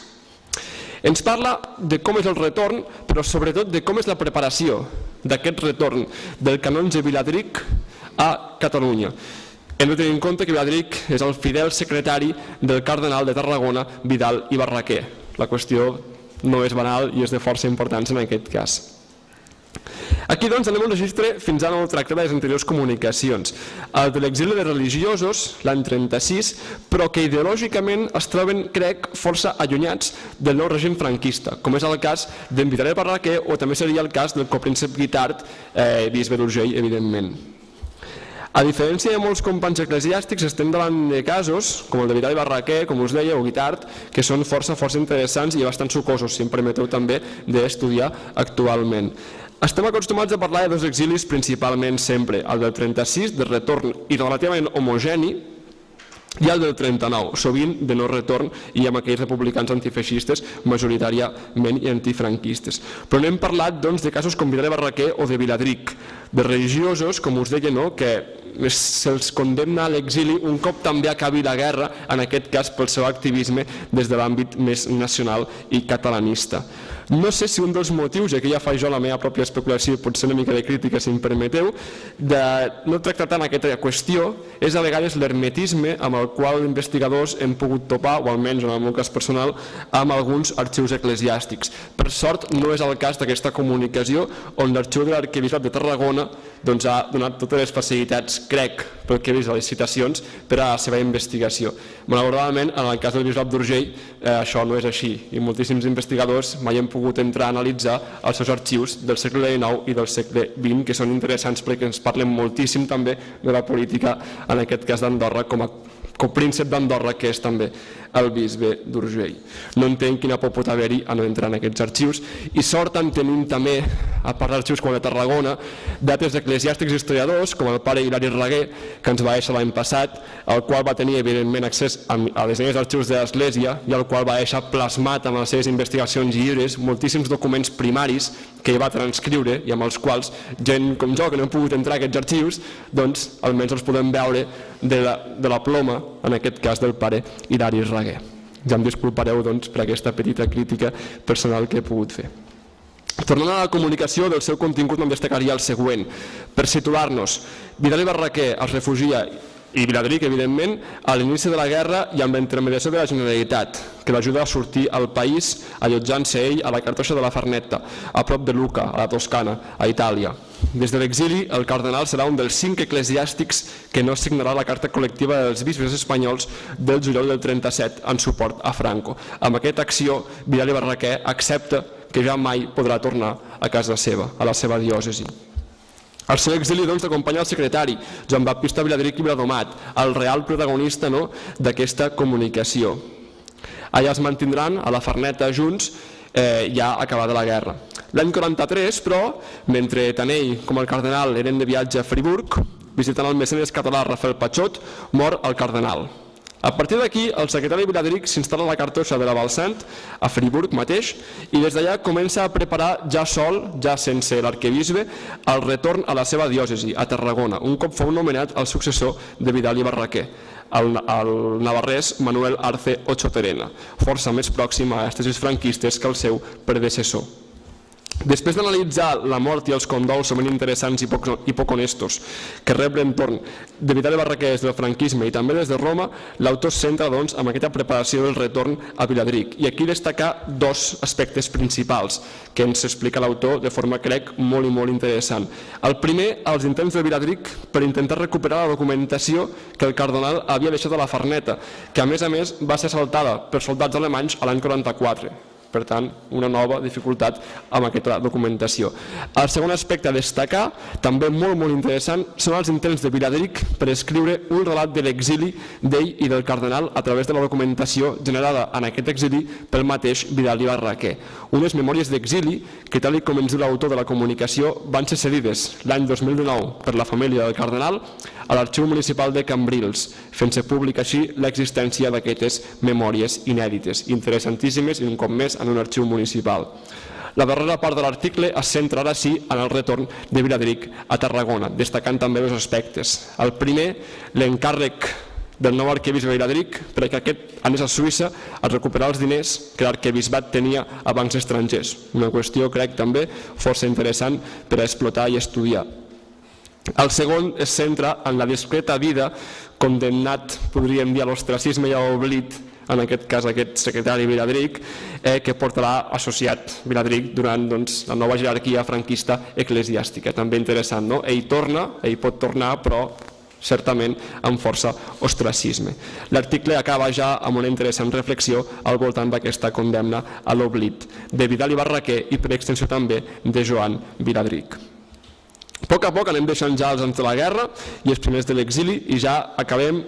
Ens parla de com és el retorn, però sobretot de com és la preparació d'aquest retorn del canonge Viladric a Catalunya. Hem de tenir en compte que Viladric és el fidel secretari del cardenal de Tarragona, Vidal i Barraquer. La qüestió no és banal i és de força importància en aquest cas. Aquí, doncs, anem al registre fins ara no tractat de les anteriors comunicacions. El de l'exili de religiosos, l'any 36, però que ideològicament es troben, crec, força allunyats del nou règim franquista, com és el cas d'en Vidal i Barraquer o també seria el cas del copríncep Guitart, bisbe d'Urgell, evidentment. A diferència de molts companys eclesiàstics, estem davant de casos, com el de Vidal i Barraquer, com us deia, o Guitart, que són força interessants i bastant sucosos, si em permeteu també, d'estudiar actualment. Estem acostumats a parlar de dos exilis principalment sempre, el del 36, de retorn i relativament homogeni, i el del 39, sovint de no retorn i amb aquells republicans antifeixistes majoritàriament i antifranquistes. Però n'hem parlat de casos com Vidal i Barraquer o de Viladric, de religiosos, com us deia, que se'ls condemna a l'exili un cop també acabi la guerra, en aquest cas pel seu activisme des de l'àmbit més nacional i catalanista. No sé si un dels motius, i aquí ja faig jo la meva pròpia especulació i potser una mica de crítica, si em permeteu, de no tractar tant aquesta qüestió, és a vegades l'hermetisme amb el qual investigadors hem pogut topar, o almenys en el meu cas personal, amb alguns arxius eclesiàstics. Per sort no és el cas d'aquesta comunicació on l'arxiu de l'Arquebisbat de Tarragona ha donat totes les facilitats, crec, pel que he vist a les citacions, per a la seva investigació. Malauradament, en el cas del Bisbat d'Urgell, això no és així i moltíssims investigadors mai hem pogut entrar a analitzar els seus arxius del segle XIX i del segle XX, que són interessants perquè ens parlen moltíssim també de la política, en aquest cas d'Andorra, com a copríncep d'Andorra, que és també el bisbe d'Urgell. No entenc quina por pot haver-hi a no entrar en aquests arxius, i sort en tenim també, a part d'arxius com de Tarragona, dates eclesiàstics i historiadors, com el pare Hilari Raguer, que ens va deixar l'any passat, el qual va tenir evidentment accés a les línies d'arxius de l'Església i el qual va deixar plasmat amb les seves investigacions i llibres moltíssims documents primaris que ell va transcriure i amb els quals gent com jo, que no hem pogut entrar a aquests arxius, doncs almenys els podem veure de la ploma, en aquest cas del pare Hilari Raguer. Ja em disculpareu per aquesta petita crítica personal que he pogut fer. Tornant a la comunicació del seu contingut, em destacaria el següent. Per situar-nos, Vidal i Barraquer es refugia, i Viladric, evidentment, a l'inici de la guerra i amb la intermediació de la Generalitat, que l'ajuda a sortir al país allotjant-se ell a la cartoixa de la Farnetta, a prop de Lucca, a la Toscana, a Itàlia. Des de l'exili, el cardenal serà un dels 5 eclesiàstics que no signarà la carta col·lectiva dels bisbes espanyols del juliol del 37 en suport a Franco. Amb aquesta acció, Vidal i Barraquer accepta que ja mai podrà tornar a casa seva, a la seva diòcesi. Al seu exili l'acompanya el secretari, Joan Baptista Viladric i Viladomat, el real protagonista d'aquesta comunicació. Allà es mantindran a la Farnetta junts ja acabada la guerra. L'any 43, però, mentre tant ell com el cardenal eren de viatge a Friburg, visitant el mecenes català Rafael Patxot, mor el cardenal. A partir d'aquí, el secretari Viladric s'instal·la a la cartoixa de la Balsant, a Friburg mateix, i des d'allà comença a preparar ja sol, ja sense l'arquebisbe, el retorn a la seva diòcesi, a Tarragona, un cop fou nomenat el successor de Vidal i Barraquer, el navarrès Manuel Arce Ochoterena, força més pròxim a les tesis franquistes que el seu predecessor. Després d'analitzar la mort i els condols sovint interessants i poc honestos que rep l'entorn de Vidal i Barraquer des del franquisme i també des de Roma, l'autor es centra en aquesta preparació del retorn a Viladric. I aquí destacar 2 aspectes principals que ens explica l'autor de forma, crec, molt i molt interessant. El primer, els intents de Viladric per intentar recuperar la documentació que el cardenal havia deixat a la Farnetta, que a més va ser assaltada per soldats alemanys a l'any 44. Per tant, una nova dificultat amb aquesta documentació. El segon aspecte a destacar, també molt interessant, són els intents de Viladric per escriure un relat de l'exili d'ell i del cardenal a través de la documentació generada en aquest exili pel mateix Vidal i Barraquer. Unes memòries d'exili que, tal com ens diu l'autor de la comunicació, van ser cedides l'any 2019 per la família del cardenal a l'Arxiu Municipal de Cambrils, fent-se pública així l'existència d'aquestes memòries inèdites, interessantíssimes i un cop més en un arxiu municipal. La darrera part de l'article es centra ara sí en el retorn de Viladric a Tarragona, destacant també 2 aspectes. El primer, l'encàrrec del nou arquebisbe Viladric perquè aquest anés a Suïssa a recuperar els diners que l'arquebisbat tenia a bancs estrangers. Una qüestió, crec, també força interessant per a explotar i estudiar. El segon es centra en la discreta vida, condemnat, podríem dir, a l'ostracisme i a l'oblit, en aquest cas aquest secretari Viladric, que portarà associat Viladric durant la nova jerarquia franquista eclesiàstica. També interessant, no? Ell pot tornar, però certament amb força ostracisme. L'article acaba ja amb una interessant reflexió al voltant d'aquesta condemna a l'oblit de Vidal i Barraquer i per extensió també de Joan Viladric. A poc a poc anem deixant ja els anys de la guerra i els primers de l'exili i ja anem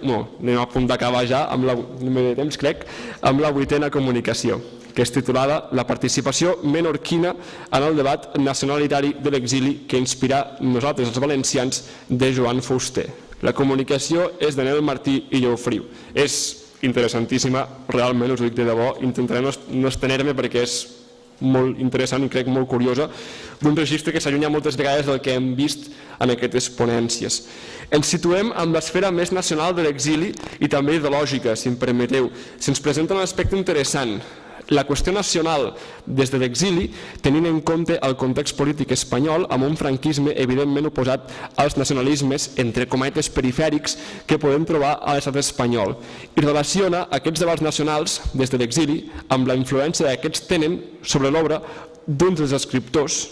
a punt d'acabar ja amb la 8a comunicació, que és titulada La participació menorquina en el debat nacionalitari de l'exili que inspirà nosaltres els valencians de Joan Fuster. La comunicació és Daniel Martí i Lleufriu. És interessantíssima, realment us ho dic de debò, intentaré no estener-me perquè és molt interessant i crec molt curiosa, d'un registre que s'allunya moltes vegades del que hem vist en aquestes ponències. Ens situem en l'esfera més nacional de l'exili i també ideològica, si em permeteu. Se'ns presenta un aspecte interessant. La qüestió nacional des de l'exili, tenint en compte el context polític espanyol amb un franquisme evidentment oposat als nacionalismes, entre cometes, perifèrics que podem trobar a l'estat espanyol, i relaciona aquests debats nacionals des de l'exili amb la influència que aquests tenen sobre l'obra d'uns dels escriptors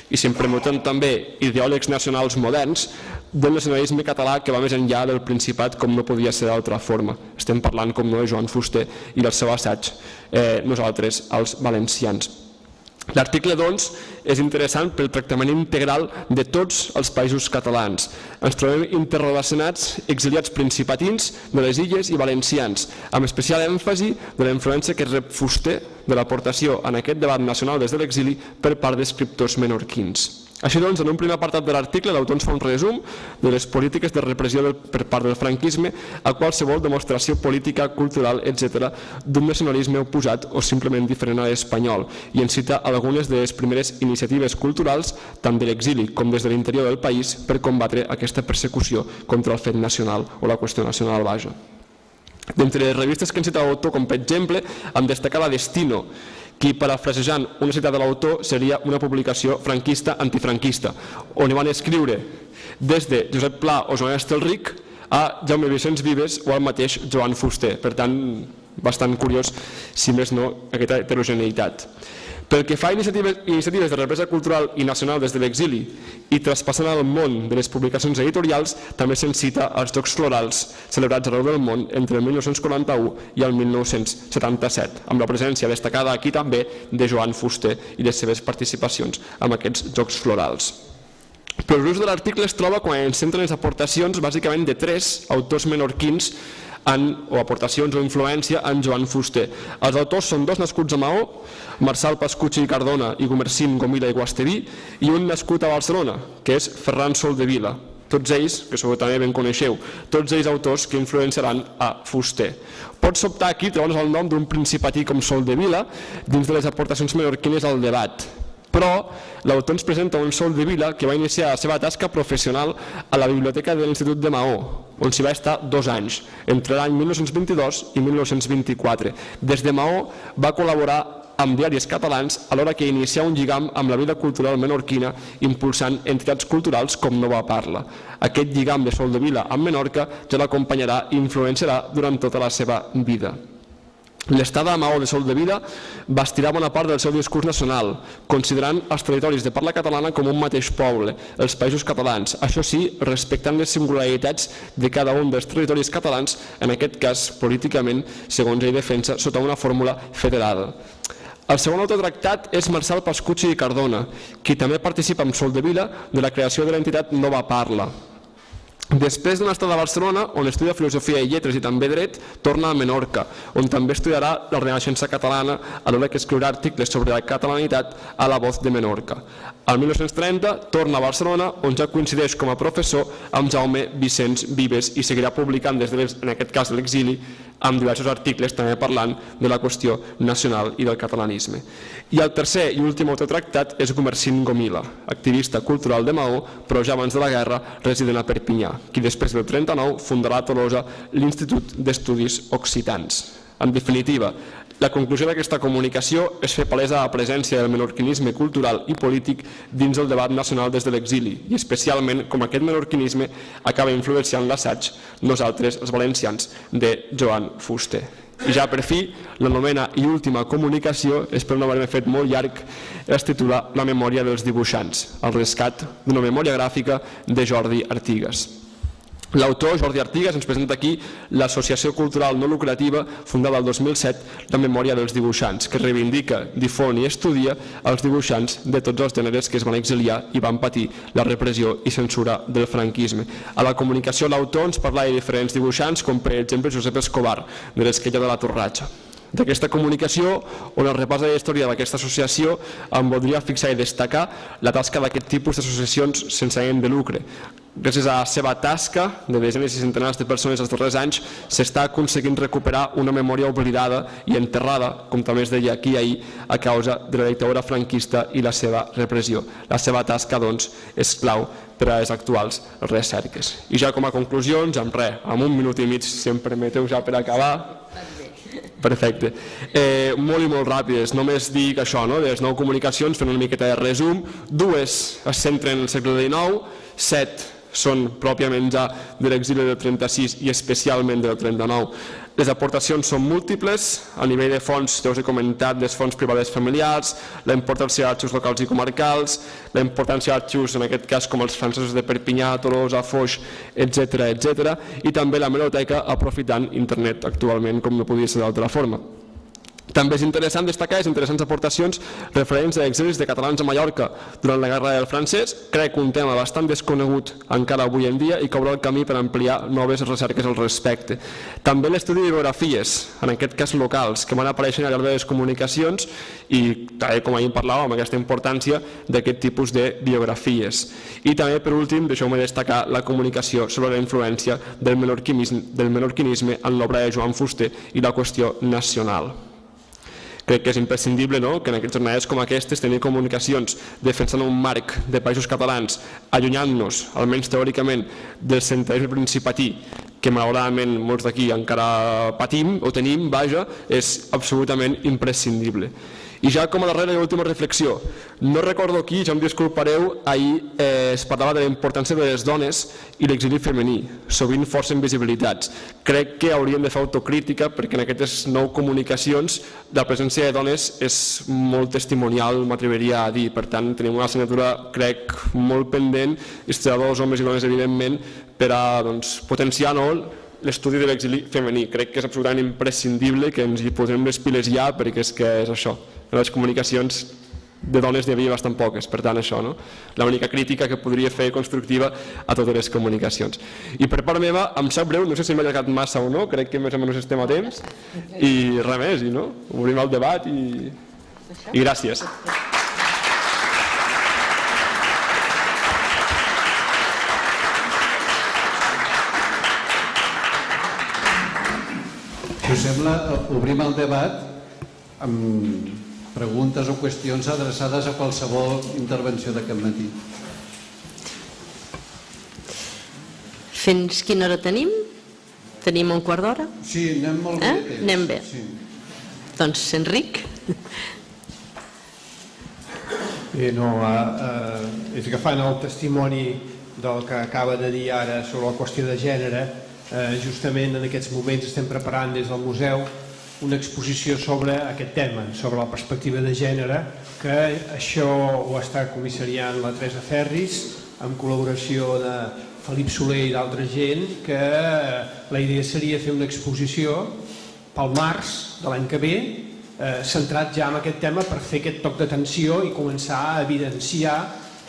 i, si em permeten també, ideòlegs nacionals moderns del nacionalisme català que va més enllà del Principat, com no podia ser d'altra forma. Estem parlant, com no, de Joan Fuster i del seu assaig Nosaltres, els valencians. L'article, doncs, és interessant pel tractament integral de tots els països catalans. Ens trobem interrelacionats exiliats principatins de les illes i valencians, amb especial èmfasi de la influència que rep Fuster de l'aportació en aquest debat nacional des de l'exili per part d'escriptors menorquins. Així doncs, en un primer apartat de l'article, l'autor ens fa un resum de les polítiques de repressió per part del franquisme a qualsevol demostració política, cultural, etc., d'un nacionalisme oposat o simplement diferent a l'espanyol, i ens cita algunes de les primeres iniciatives culturals, tant de l'exili com des de l'interior del país, per combatre aquesta persecució contra el fet nacional o la qüestió nacional vaja. D'entre les revistes que ens cita l'autor, com per exemple, en destacar la Destino, que, parafrasejant una citat de l'autor, seria una publicació franquista antifranquista, on hi van escriure des de Josep Pla o Joan Estelric a Jaume Vicenç Vives o al mateix Joan Fuster. Per tant, bastant curiós, si més no, aquesta heterogeneïtat. Pel que fa a iniciatives de represa cultural i nacional des de l'exili i traspassant al món de les publicacions editorials, també se'n cita els Jocs Florals celebrats arreu del món entre el 1941 i el 1977, amb la presència destacada aquí també de Joan Fuster i les seves participacions en aquests Jocs Florals. Però l'ús de l'article es troba quan ens centren les aportacions bàsicament de 3 autors menorquins o aportacions o influència en Joan Fuster. Els autors són 2 nascuts a Maó, Marçal Pascucci i Cardona i Gumersin Gomila i Guasteví, i un nascut a Barcelona, que és Ferran Soldevila. Tots ells, que segur també ben coneixeu, tots ells autors que influenciaran a Fuster. Pot sobtar aquí treure's el nom d'un principatí com Soldevila dins de les aportacions menorquines al debat, però l'autor ens presenta un Soldevila que va iniciar la seva tasca professional a la biblioteca de l'Institut de Maó, on s'hi va estar 2 anys, entre l'any 1922 i 1924. Des de Maó va col·laborar amb diaris catalans alhora que inicià un lligam amb la vida cultural menorquina impulsant entitats culturals com Nova Parla. Aquest lligam de Soldevila amb Menorca ja l'acompanyarà i influenciarà durant tota la seva vida. L'estada a Maó de Soldevila va estirar bona part del seu discurs nacional, considerant els territoris de parla catalana com un mateix poble, els països catalans, això sí, respectant les singularitats de cada un dels territoris catalans, en aquest cas, políticament, segons ell defensa, sota una fórmula federada. El segon autotractat és Marçal Pascucci i Cardona, qui també participa amb Soldevila de la creació de l'entitat Nova Parla. Després d'una estada a Barcelona, on estudia Filosofia i Lletres i també Dret, torna a Menorca, on també estudiarà la Renaixença catalana, alhora que escriurà articles sobre la catalanitat a La Voz de Menorca. Al 1930 torna a Barcelona, on ja coincideix com a professor amb Jaume Vicenç Vives i seguirà publicant des de, en aquest cas, de l'exili, amb diversos articles també parlant de la qüestió nacional i del catalanisme. I el tercer i últim autotractat és Gumersin Gomila, activista cultural de Maó, però ja abans de la guerra resident a Perpinyà, qui després del 39 fundarà a Tolosa l'Institut d'Estudis Occitans. En definitiva, la conclusió d'aquesta comunicació és fer palesa la presència del menorquinisme cultural i polític dins el debat nacional des de l'exili, i especialment com aquest menorquinisme acaba influenciant l'assaig Nosaltres, els valencians, de Joan Fuster. I ja per fi, la novena i última comunicació, espero no haver-me fet molt llarg, es titula La memòria dels dibuixants, el rescat d'una memòria gràfica de Jordi Artigas. L'autor, Jordi Artigas, ens presenta aquí l'Associació Cultural No Lucrativa, fundada el 2007, La Memòria dels Dibuixants, que reivindica, difon i estudia els dibuixants de tots els gèneres que es van exiliar i van patir la repressió i censura del franquisme. A la comunicació l'autor ens parla de diferents dibuixants, com per exemple Josep Escobar, de l'Esquella de la Torratxa. D'aquesta comunicació, on es repassa la història d'aquesta associació, em voldria fixar i destacar la tasca d'aquest tipus d'associacions sense ànim de lucre, gràcies a la seva tasca de desenes i centenars de persones els darrers anys, s'està aconseguint recuperar una memòria oblidada i enterrada, com també es deia aquí ahir, a causa de la dictadura franquista i la seva repressió. La seva tasca, doncs, és clau per a les actuals recerques. I ja com a conclusions, amb un minut i mig, si em permeteu ja per acabar. Perfecte. Molt i molt ràpides, només dic això, de les 9 comunicacions, fent una miqueta de resum. 2 es centren en el segle XIX, 7 són pròpiament ja de l'exili del 36 i especialment del 39. Les aportacions són múltiples, a nivell de fons, ja us he comentat, les fonts privades familiars, la importància d'arxius locals i comarcals, la importància d'arxius, en aquest cas, com els francesos de Perpinyà, Tolosa, Foix, etc. I també la hemeroteca aprofitant internet actualment, com no podia ser d'altra forma. També és interessant destacar les interessants aportacions referents a exilis de catalans a Mallorca durant la Guerra del Francès, crec un tema bastant desconegut encara avui en dia i que obre el camí per ampliar noves recerques al respecte. També l'estudi de biografies, en aquest cas locals, que van apareixent al llarg de les comunicacions i, com ahir parlàvem, amb aquesta importància d'aquest tipus de biografies. I també, per últim, deixeu-me destacar la comunicació sobre la influència del menorquinisme en l'obra de Joan Fuster i la qüestió nacional. Crec que és imprescindible que en aquestes jornades com aquestes tenir comunicacions defensant un marc de països catalans, allunyant-nos, almenys teòricament, del centralisme principatí, que malauradament molts d'aquí encara patim o tenim, és absolutament imprescindible. I ja com a darrera i última reflexió, no recordo qui, ja em disculpareu, ahir es parlava de la importància de les dones i l'exili femení, sovint força invisibilitats. Crec que hauríem de fer autocrítica perquè en aquestes 9 comunicacions la presència de dones és molt testimonial, m'atreviria a dir. Per tant, tenim una assignatura, crec, molt pendent, historiadors, homes i dones, evidentment, per a potenciar l'estudi de l'exili femení. Crec que és absolutament imprescindible que ens hi posem les piles ja perquè és que és això. En les comunicacions de dones n'hi havia bastant poques, per tant això, l'única crítica que podria fer constructiva a totes les comunicacions. I per part meva, em sap greu, no sé si m'he allargat massa o no, crec que més o menys estem a temps, i res més, obrim el debat i gràcies. Si us sembla, obrim el debat amb preguntes o qüestions adreçades a qualsevol intervenció d'aquest matí. Fins quina hora tenim? Tenim un quart d'hora? Sí, anem molt bé de temps. Anem bé. Doncs, Enric. És agafant el testimoni del que acaba de dir ara sobre la qüestió de gènere. Justament en aquests moments estem preparant des del museu una exposició sobre aquest tema, sobre la perspectiva de gènere, que això ho està comissariant la Teresa Ferris en col·laboració de Felip Soler i d'altra gent, que la idea seria fer una exposició pel març de l'any que ve centrat ja en aquest tema per fer aquest toc d'atenció i començar a evidenciar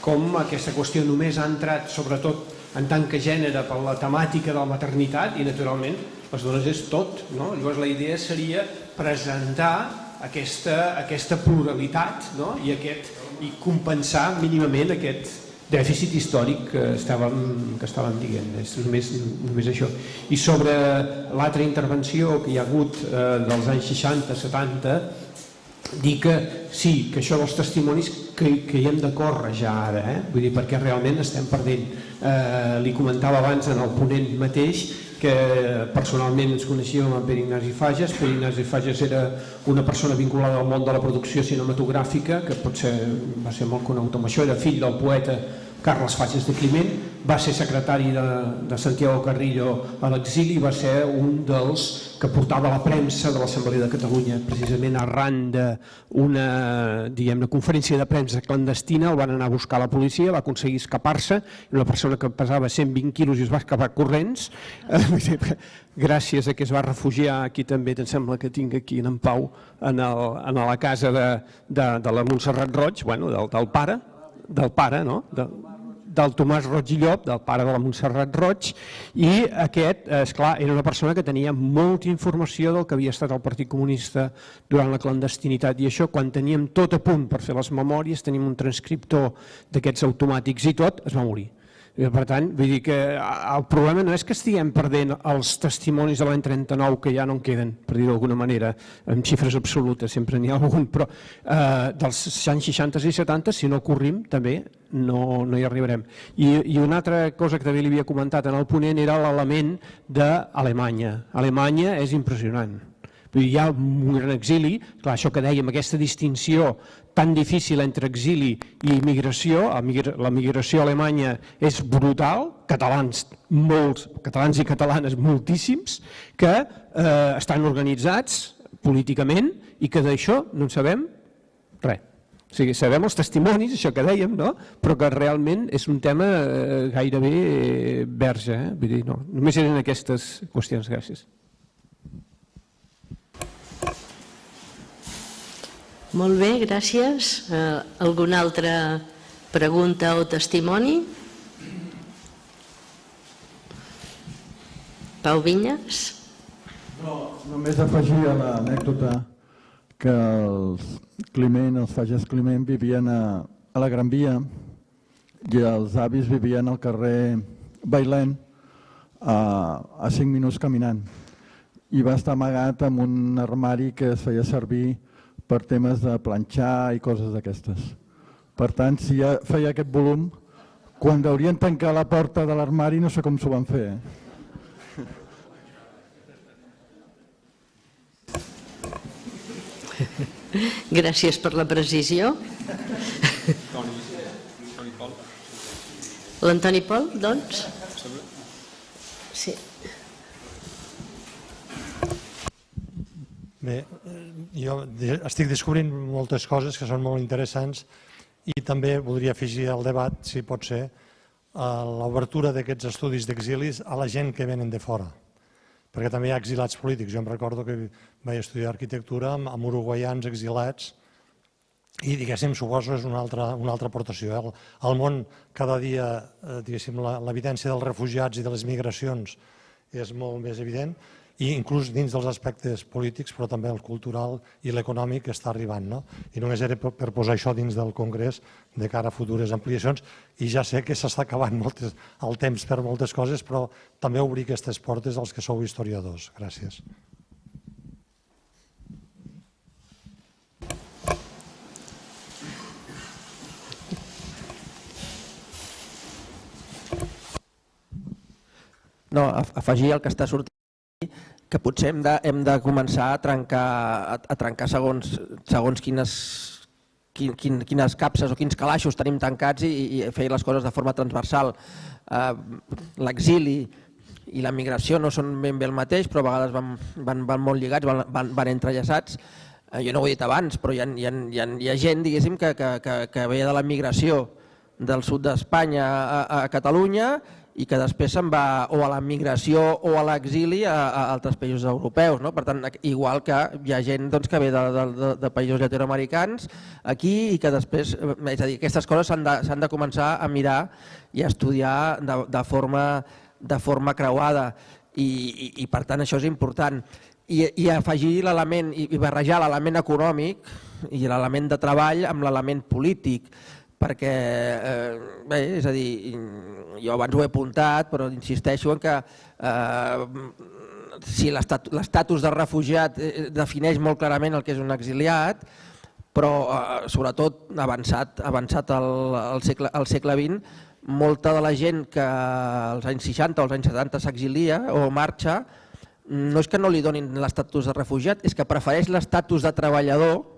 com aquesta qüestió només ha entrat sobretot en tant que gènere per la temàtica de la maternitat i naturalment les dones és tot. Llavors la idea seria presentar aquesta pluralitat i compensar mínimament aquest dèficit històric que estàvem dient. És només això. I sobre l'altra intervenció que hi ha hagut dels anys 60-70, dir que sí, que això dels testimonis que hi hem de córrer ja ara, vull dir, perquè realment estem perdent. Li comentava abans en el ponent mateix que personalment ens coneixíem amb Pere Ignasi Fages. Pere Ignasi Fages era una persona vinculada al món de la producció cinematogràfica, que potser va ser molt conegut amb això, era fill del poeta Carles Fages de Climent, va ser secretari de Santiago Carrillo a l'exili i va ser un dels que portava la premsa de l'Assemblea de Catalunya, precisament arran d'una conferència de premsa clandestina. El van anar a buscar la policia, va aconseguir escapar-se, una persona que pesava 120 quilos i es va escapar corrents, gràcies a que es va refugiar. Aquí també em sembla que tinc aquí en Pau, a la casa de la Montserrat Roig, del pare, del Tomàs Roig i Llop, del pare de la Montserrat Roig, i aquest, esclar, era una persona que tenia molta informació del que havia estat el Partit Comunista durant la clandestinitat, i això, quan teníem tot a punt per fer les memòries, teníem un transcriptor d'aquests automàtics i tot, es va morir. Per tant, vull dir que el problema no és que estiguem perdent els testimonis de l'any 39, que ja no en queden, per dir-ho d'alguna manera, en xifres absolutes, sempre n'hi ha algun, però dels anys 60 i 70, si no corrim, també no hi arribarem. I una altra cosa que també li havia comentat en el ponent era l'element d'Alemanya. Alemanya és impressionant. Hi ha un gran exili, clar, això que dèiem, aquesta distinció tan difícil entre exili i immigració, la migració alemanya és brutal, catalans i catalanes moltíssims, que estan organitzats políticament i que d'això no en sabem res. O sigui, sabem els testimonis, això que dèiem, no? Però que realment és un tema gairebé verge. Vull dir, no. Només eren aquestes qüestions. Gràcies. Molt bé, gràcies. Alguna altra pregunta o testimoni? Pau Vinyes? No, només afegir a l'anècdota que els Fages Climent vivien a la Gran Via i els avis vivien al carrer Bailén a 5 minuts caminant. I va estar amagat en un armari que es feia servir per temes de planxar i coses d'aquestes. Per tant, si ja feia aquest volum, quan haurien tancar la porta de l'armari no sé com s'ho van fer. Gràcies per la precisió. L'Antoni Pol, doncs? Sí. Bé, jo estic descobrint moltes coses que són molt interessants i també voldria afegir al debat, si pot ser, l'obertura d'aquests estudis d'exilis a la gent que venen de fora. Perquè també hi ha exilats polítics. Jo em recordo que vaig estudiar arquitectura amb uruguaians exilats i, diguéssim, suposo és una altra aportació. Al món, cada dia, diguéssim, l'evidència dels refugiats i de les migracions és molt més evident, i inclús dins dels aspectes polítics, però també el cultural i l'econòmic està arribant. I només era per posar això dins del Congrés de cara a futures ampliacions, i ja sé que s'està acabant el temps per moltes coses, però també obrir aquestes portes als que sou historiadors. Gràcies. No, afegir el que està sortint, que potser hem de començar a trencar segons quines capses o quins calaixos tenim tancats i fer les coses de forma transversal. L'exili i la migració no són ben bé el mateix, però a vegades van molt lligats, van entrellaçats. Jo no ho he dit abans, però hi ha gent, diguéssim, que ve de la migració del sud d'Espanya a Catalunya i que després se'n va o a la migració o a l'exili a altres països europeus. Per tant, igual que hi ha gent que ve de països llatinoamericans aquí i que després, és a dir, aquestes coses s'han de començar a mirar i a estudiar de forma creuada i per tant això és important. I afegir l'element i barrejar l'element econòmic i l'element de treball amb l'element polític, perquè, bé, és a dir, jo abans ho he apuntat, però insisteixo en que si l'estatus de refugiat defineix molt clarament el que és un exiliat, però sobretot avançat al segle XX, molta de la gent que als anys 60 o als anys 70 s'exilia o marxa, no és que no li donin l'estatus de refugiat, és que prefereix l'estatus de treballador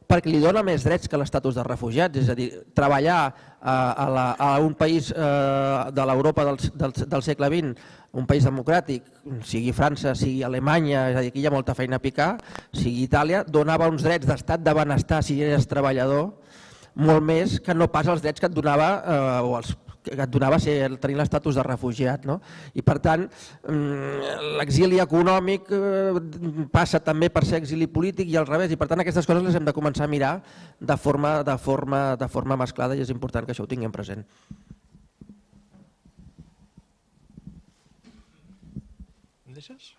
perquè li dona més drets que l'estatus de refugiats, és a dir, treballar a un país de l'Europa del segle XX, un país democràtic, sigui França, sigui Alemanya, és a dir, aquí hi ha molta feina a picar, sigui Itàlia, donava uns drets d'estat de benestar si eres treballador, molt més que no pas els drets que et donava tenir l'estatus de refugiat. I per tant, l'exili econòmic passa també per ser exili polític i al revés, i per tant aquestes coses les hem de començar a mirar de forma mesclada i és important que això ho tinguem present. Em deixes?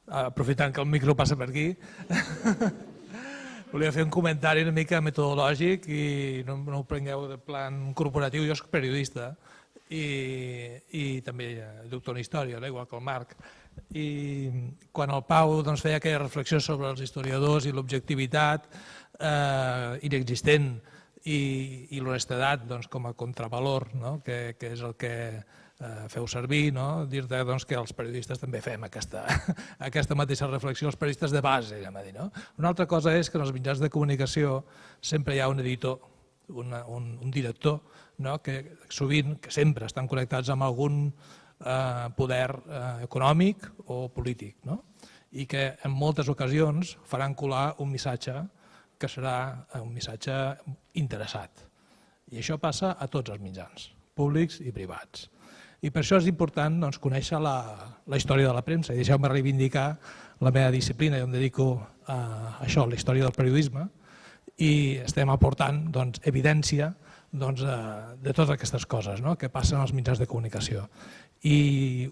Aprofitant que el micro passa per aquí. Volia fer un comentari una mica metodològic i no ho prengueu de plan corporatiu. Jo soc periodista i també doctor en història, igual que el Marc. I quan el Pau feia aquella reflexió sobre els historiadors i l'objectivitat inexistent i l'honestedat com a contravalor, que és el que feu servir, dir-te que els periodistes també fem aquesta mateixa reflexió, els periodistes de base. Una altra cosa és que en els mitjans de comunicació sempre hi ha un editor, un director, que sovint, que sempre estan connectats amb algun poder econòmic o polític, i que en moltes ocasions faran colar un missatge que serà un missatge interessat. I això passa a tots els mitjans, públics i privats. I per això és important conèixer la història de la premsa. I deixeu-me reivindicar la meva disciplina, jo em dedico a això, a la història del periodisme, i estem aportant evidència de totes aquestes coses que passen als mitjans de comunicació. I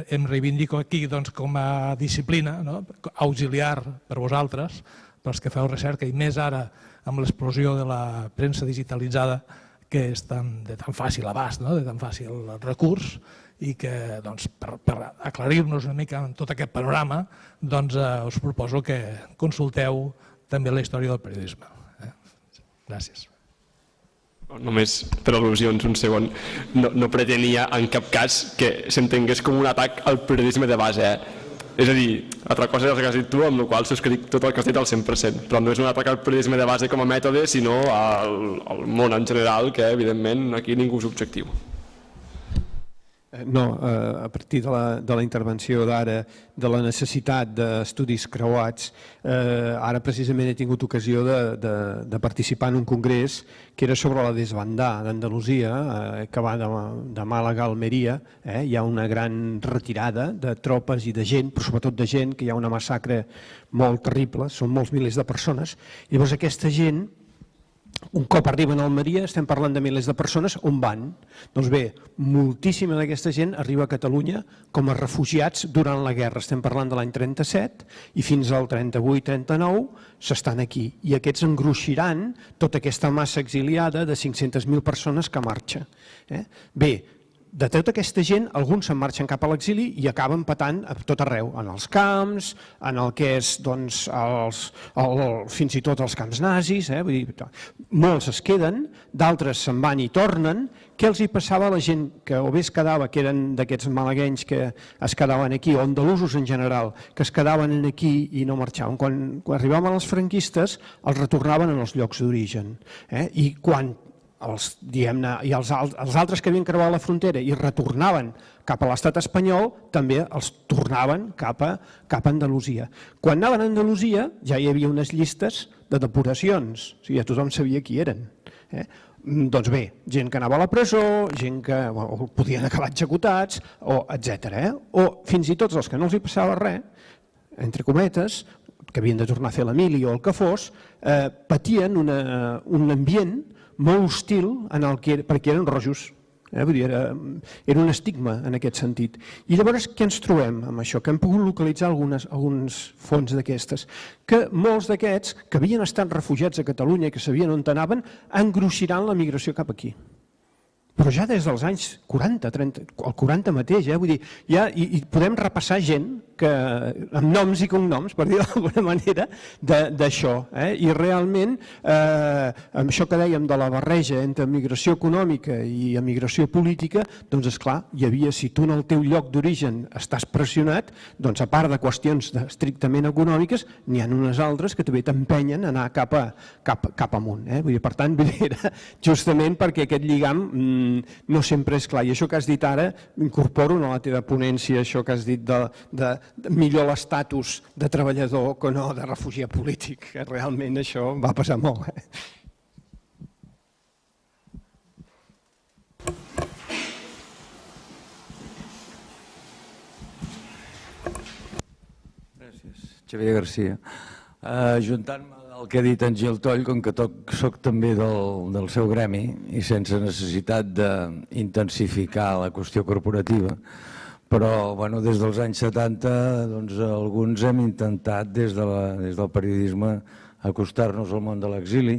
em reivindico aquí com a disciplina auxiliar per vosaltres, pels que feu recerca, i més ara amb l'explosió de la premsa digitalitzada, que és de tan fàcil abast, de tan fàcil recurs, i que per aclarir-nos una mica en tot aquest panorama us proposo que consulteu també la història del periodisme. Gràcies. Només per al·lusions, un segon. No pretenia en cap cas que s'entengués com un atac al periodisme de base. És a dir, altra cosa és el que has dit tu, amb la qual subscric tot el que has dit al 100%, però no és un atac al periodisme de base com a mètode, sinó al món en general, que evidentment aquí ningú és objectiu. No, a partir de la intervenció d'ara, de la necessitat d'estudis creuats, ara precisament he tingut ocasió de participar en un congrés que era sobre la desbandà d'Andalusia, que va de Màlaga a Almeria. Hi ha una gran retirada de tropes i de gent, però sobretot de gent, que hi ha una massacre molt terrible, són molts milers de persones. I llavors aquesta gent, un cop arriben a Almeria, estem parlant de milers de persones, on van? Doncs bé, moltíssima d'aquesta gent arriba a Catalunya com a refugiats durant la guerra. Estem parlant de l'any 37 i fins al 38-39 s'estan aquí. I aquests engruixiran tota aquesta massa exiliada de 500.000 persones que marxa. Bé, de tota aquesta gent, alguns se'n marxen cap a l'exili i acaben patant a tot arreu, en els camps, en el que és fins i tot els camps nazis, molts es queden, d'altres se'n van i tornen. Què els hi passava a la gent que o bé es quedava, que eren d'aquests malaguenys que es quedaven aquí, o andalusos en general, que es quedaven aquí i no marxaven? Quan arribaven els franquistes, els retornaven en els llocs d'origen. I quan els altres que havien creuat la frontera i retornaven cap a l'estat espanyol, també els tornaven cap a Andalusia. Quan anaven a Andalusia ja hi havia unes llistes de depuracions, o sigui, ja tothom sabia qui eren. Doncs bé, gent que anava a la presó, gent que podien acabar executats, etc. O fins i tot els que no els hi passava res, entre cometes, que havien de tornar a fer la mili o el que fos, patien un ambient molt hostil perquè eren rojos. Era un estigma en aquest sentit. I llavors què ens trobem amb això? Que hem pogut localitzar alguns fons d'aquestes. Que molts d'aquests que havien estat refugiats a Catalunya i que sabien on anaven, engruixiran la migració cap aquí. Però ja des dels anys 40, 30, el 40 mateix, vull dir, i podem repassar gent amb noms i cognoms, per dir d'alguna manera, d'això. I realment, amb això que dèiem de la barreja entre migració econòmica i migració política, doncs esclar, hi havia, si tu en el teu lloc d'origen estàs pressionat, doncs a part de qüestions estrictament econòmiques, n'hi ha unes altres que també t'empenyen a anar cap amunt. Per tant, era justament perquè aquest lligam no sempre és clar. I això que has dit ara, incorporo a la teva ponència això que has dit de millor l'estatus de treballador que no de refugiat polític, que realment això va passar molt. Gràcies. Xavier Garcia. Ajuntant-me al que ha dit en Gil Toll, com que soc també del seu gremi i sense necessitat d'intensificar la qüestió corporativa, però des dels anys 70 alguns hem intentat des del periodisme acostar-nos al món de l'exili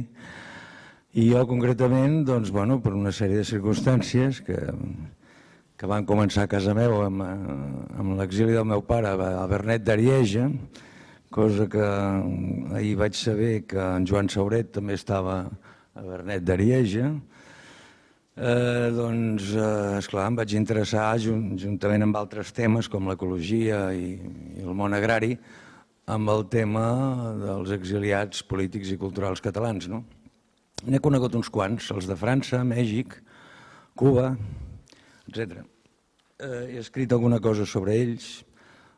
I jo concretament, per una sèrie de circumstàncies que van començar a casa meva amb l'exili del meu pare a Vernet d'Arieja, cosa que ahir vaig saber que en Joan Sauret també estava a Vernet d'Arieja, esclar, em vaig interessar, juntament amb altres temes com l'ecologia i el món agrari, amb el tema dels exiliats polítics i culturals catalans. N'he conegut uns quants, els de França, Mèxic, Cuba, etc. He escrit alguna cosa sobre ells,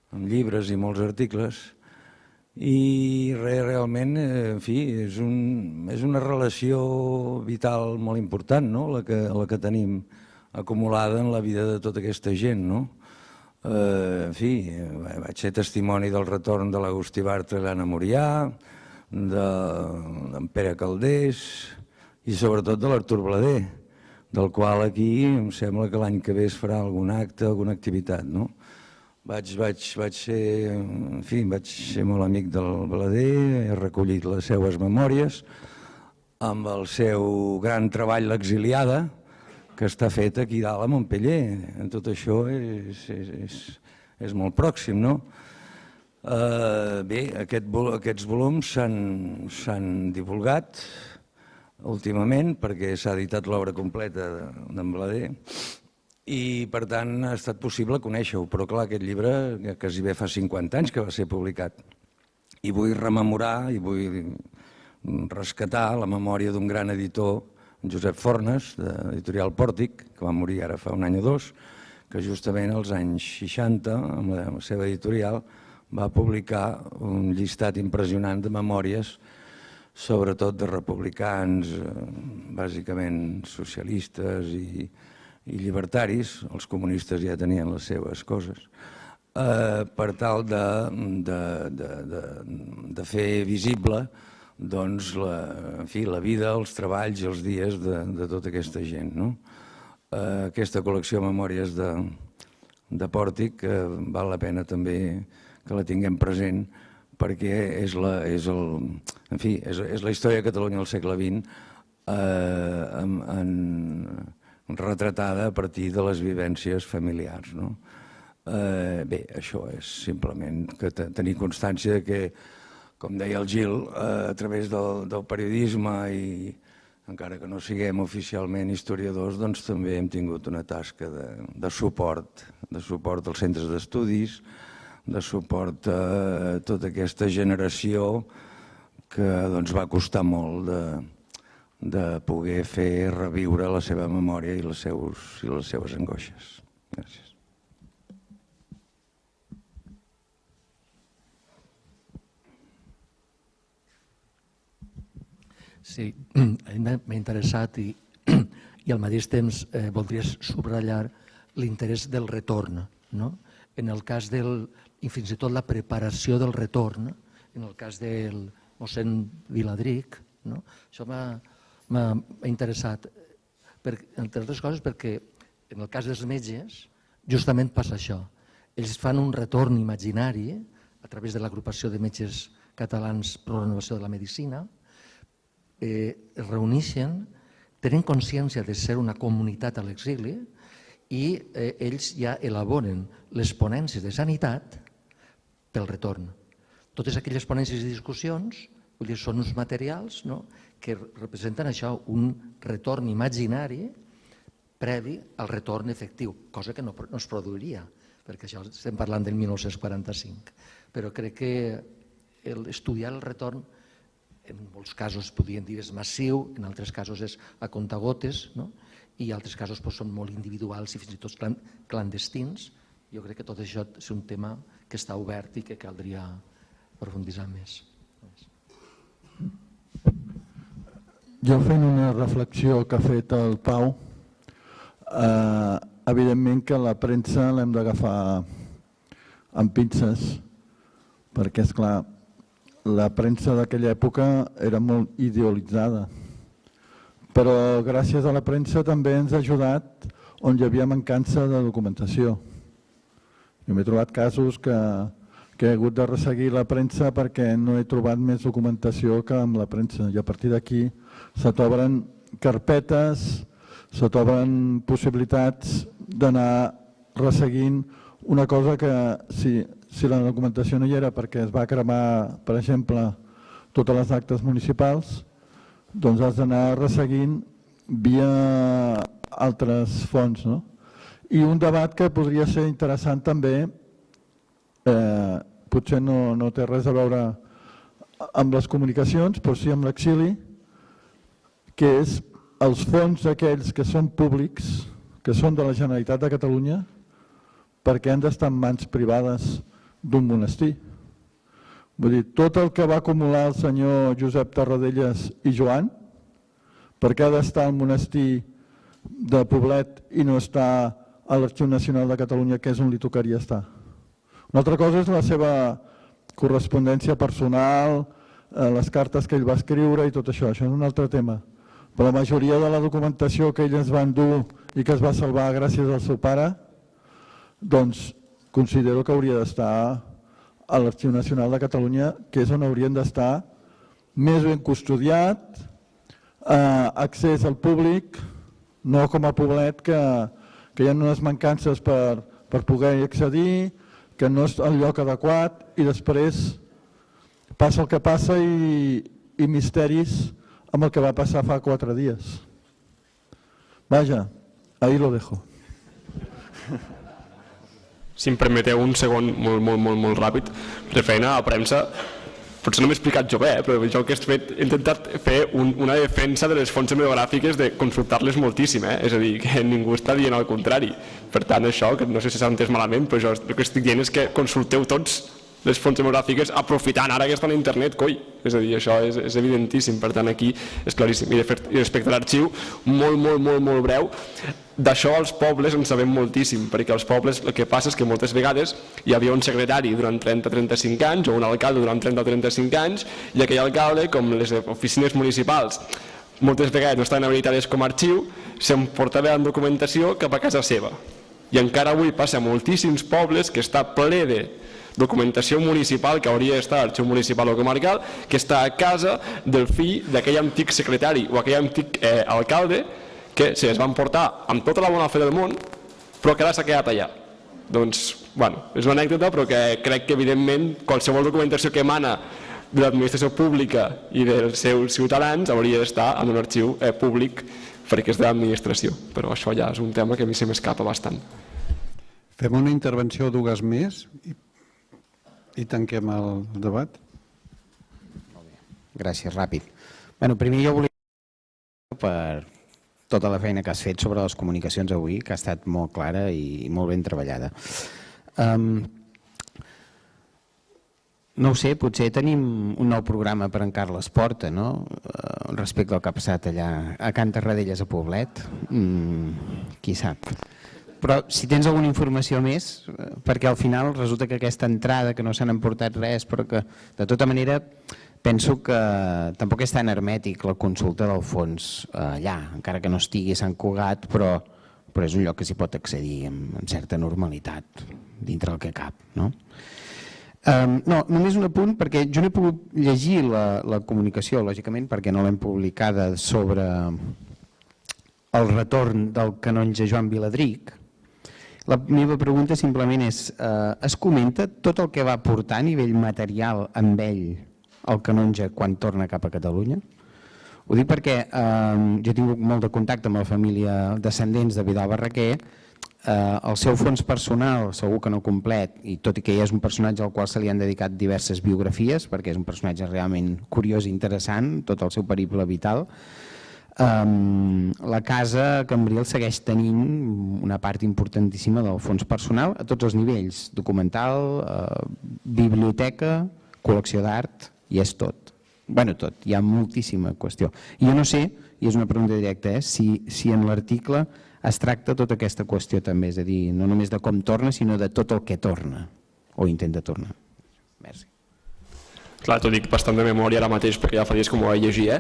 amb llibres i molts articles, i realment, en fi, és una relació vital molt important, la que tenim acumulada en la vida de tota aquesta gent. En fi, vaig ser testimoni del retorn de l'Agustí Bartra i l'Anna Murià, d'en Pere Calders i sobretot de l'Artur Blader, del qual aquí em sembla que l'any que ve es farà algun acte, alguna activitat. Vaig ser molt amic del Blader, he recollit les seues memòries amb el seu gran treball L'exiliada, que està fet aquí dalt a Montpeller. Tot això és molt pròxim, no? Bé, aquests volums s'han divulgat últimament perquè s'ha editat l'obra completa d'en Blader i, per tant, ha estat possible conèixer-ho. Però, clar, aquest llibre, que quasi bé fa 50 anys que va ser publicat, i vull rememorar i vull rescatar la memòria d'un gran editor, Josep Fornes, d'Editorial Pòrtic, que va morir ara fa un any o dos, que justament als anys 60, amb la seva editorial, va publicar un llistat impressionant de memòries, sobretot de republicans, bàsicament socialistes i llibertaris, els comunistes ja tenien les seves coses, per tal de fer visible la vida, els treballs i els dies de tota aquesta gent. Aquesta col·lecció de memòries de Pòrtic val la pena també que la tinguem present perquè és la història de Catalunya al segle XX retratada a partir de les vivències familiars. Bé, això és simplement tenir constància que, com deia el Gil, a través del periodisme i encara que no siguem oficialment historiadors, doncs també hem tingut una tasca de suport als centres d'estudis, de suport a tota aquesta generació que va costar molt de poder fer reviure la seva memòria i les seves angoixes. Gràcies. Sí, m'ha interessat i al mateix temps voldria subratllar l'interès del retorn. En el cas i fins i tot la preparació del retorn, en el cas del mossèn Viladric, això m'ha interessat, entre altres coses perquè en el cas dels metges justament passa això. Ells fan un retorn imaginari a través de l'agrupació de metges catalans per la renovació de la medicina, es reuneixen, tenen consciència de ser una comunitat a l'exili i ells ja elaboren les ponències de sanitat pel retorn. Totes aquelles ponències i discussions són uns materials que representen això, un retorn imaginari previ al retorn efectiu, cosa que no es produiria, perquè això estem parlant del 1945. Però crec que estudiar el retorn en molts casos podríem dir és massiu, en altres casos és a comptagotes, i altres casos són molt individuals i fins i tot clandestins. Jo crec que tot això és un tema que està obert i que caldria profunditzar més. Jo fent una reflexió que ha fet el Pau, evidentment que la premsa l'hem d'agafar amb pinces, perquè, esclar, la premsa d'aquella època era molt idealitzada, però gràcies a la premsa també ens ha ajudat on hi havia mancança de documentació. Jo m'he trobat casos que que he hagut de resseguir la premsa perquè no he trobat més documentació que amb la premsa. I a partir d'aquí se t'obren carpetes, se t'obren possibilitats d'anar resseguint una cosa que si la documentació no hi era perquè es va cremar, per exemple, totes les actes municipals, doncs has d'anar resseguint via altres fonts. I un debat que podria ser interessant també, potser no té res a veure amb les comunicacions, però sí amb l'exili, que és els fons aquells que són públics, que són de la Generalitat de Catalunya, perquè han d'estar en mans privades d'un monestir. Vull dir, tot el que va acumular el senyor Josep Tarradellas i Joan, per què ha d'estar al monestir de Poblet i no està a l'Arxiu Nacional de Catalunya, que és on li tocaria estar? Una altra cosa és la seva correspondència personal, les cartes que ell va escriure i tot això és un altre tema. Però la majoria de la documentació que ell es va endur i que es va salvar gràcies al seu pare, doncs considero que hauria d'estar a l'Arxiu Nacional de Catalunya, que és on haurien d'estar més ben custodiat, accés al públic, no com a Poblet, que hi ha unes mancances per poder accedir, que no és el lloc adequat i després passa el que passa i misteris amb el que va passar fa 4 dies. Vaja, ahí lo dejo. Si em permeteu un segon molt ràpid, referent a la premsa, potser no m'he explicat jo bé, però jo el que he intentat fer una defensa de les fonts hemeogràfiques de consultar-les moltíssim, és a dir, que ningú està dient el contrari. Per tant, això, que no sé si s'ha entès malament, però jo el que estic dient és que consulteu tots les fonts demogràfiques aprofitant ara que estan a internet, coi. És a dir, això és evidentíssim, per tant aquí és claríssim. I respecte a l'arxiu, molt breu, d'això als pobles en sabem moltíssim, perquè als pobles el que passa és que moltes vegades hi havia un secretari durant 30-35 anys o un alcalde durant 30 o 35 anys i aquell alcalde, com les oficines municipals moltes vegades no estaven habilitades com a arxiu, s'emportava la documentació cap a casa seva. I encara avui passa a moltíssims pobles que està ple de documentació municipal que hauria d'estar a l'arxiu municipal o comarcal, que està a casa del fill d'aquell antic secretari o aquell antic alcalde que se les van portar amb tota la bona fe del món, però que ara s'ha quedat allà. Doncs, bueno, és una anècdota, però que crec que evidentment qualsevol documentació que emana de l'administració pública i dels seus ciutadans hauria d'estar en un arxiu públic perquè és de l'administració, però això ja és un tema que a mi se m'escapa bastant. Fem una intervenció o dues més i tanquem el debat. Gràcies, ràpid. Primer jo volia per tota la feina que has fet sobre les comunicacions avui, que ha estat molt clara i molt ben treballada. No ho sé, potser tenim un nou programa per en Carles Porta, no? Respecte al que ha passat allà a Can Tarradellas a Poblet. Qui sap? Però si tens alguna informació més, perquè al final resulta que aquesta entrada, que no s'han emportat res, però que de tota manera penso que tampoc és tan hermètic la consulta del fons allà, encara que no estigui a Sant Cugat, però és un lloc que s'hi pot accedir amb certa normalitat dintre el que cap. No, només un apunt, perquè jo no he pogut llegir la comunicació, lògicament, perquè no l'hem publicada sobre el retorn del canonge Joan Viladric. La meva pregunta simplement és, es comenta tot el que va portar a nivell material amb ell el canonge quan torna cap a Catalunya? Ho dic perquè jo he tingut molt de contacte amb la família descendents de Vidal Barraquer. El seu fons personal, segur que no complet, i tot i que ja és un personatge al qual se li han dedicat diverses biografies, perquè és un personatge realment curiós i interessant, tot el seu periple vital, la casa Cambril segueix tenint una part importantíssima del fons personal a tots els nivells, documental, biblioteca, col·lecció d'art, i és tot. Bueno, tot, hi ha moltíssima qüestió. I jo no sé, i és una pregunta directa, si en l'article es tracta tota aquesta qüestió també, és a dir, no només de com torna, sinó de tot el que torna, o intenta tornar. Merci. Clar, t'ho dic bastant de memòria ara mateix perquè ja fa dies que m'ho vaig llegir,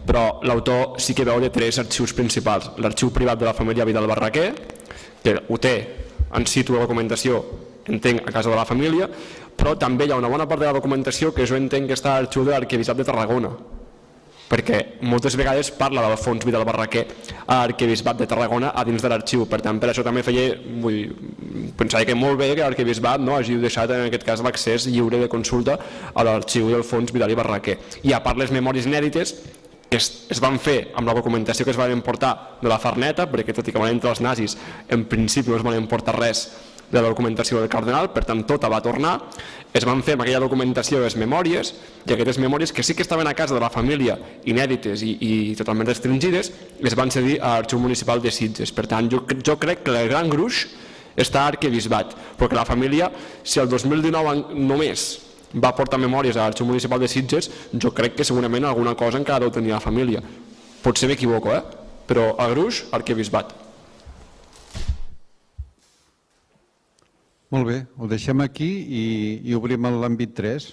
però l'autor sí que veu de 3 arxius principals. L'arxiu privat de la família Vidal Barraquer, que ho té en situ de documentació entenc, a casa de la família, però també hi ha una bona part de la documentació que jo entenc que està a l'arxiu de l'Arquebisbat de Tarragona, perquè moltes vegades parla d'Alfons Vidal Barraquer a l'Arquebisbat de Tarragona a dins de l'arxiu. Per tant, per això també pensava que molt bé que l'Arquebisbat hagi deixat en aquest cas l'accés lliure de consulta a l'arxiu d'Alfons Vidal i Barraquer. I a part les memòries inèdites que es van fer amb la documentació que es van emportar de la Farneta, perquè tot i que van entrar els nazis, en principi no es van emportar res de la documentació del cardenal, per tant tota va tornar, es van fer amb aquella documentació les memòries, i aquestes memòries que sí que estaven a casa de la família inèdites i totalment restringides, les van cedir a l'Arxiu Municipal de Sitges. Per tant, jo crec que el gran gruix està a Arquebisbat, perquè la família, si el 2019 només va portar memòries a l'Arxiu Municipal de Sitges, jo crec que segurament alguna cosa encara deu tenir la família. Potser m'equivoco, però a gruix, Arquebisbat. Molt bé, ho deixem aquí i obrim l'àmbit 3.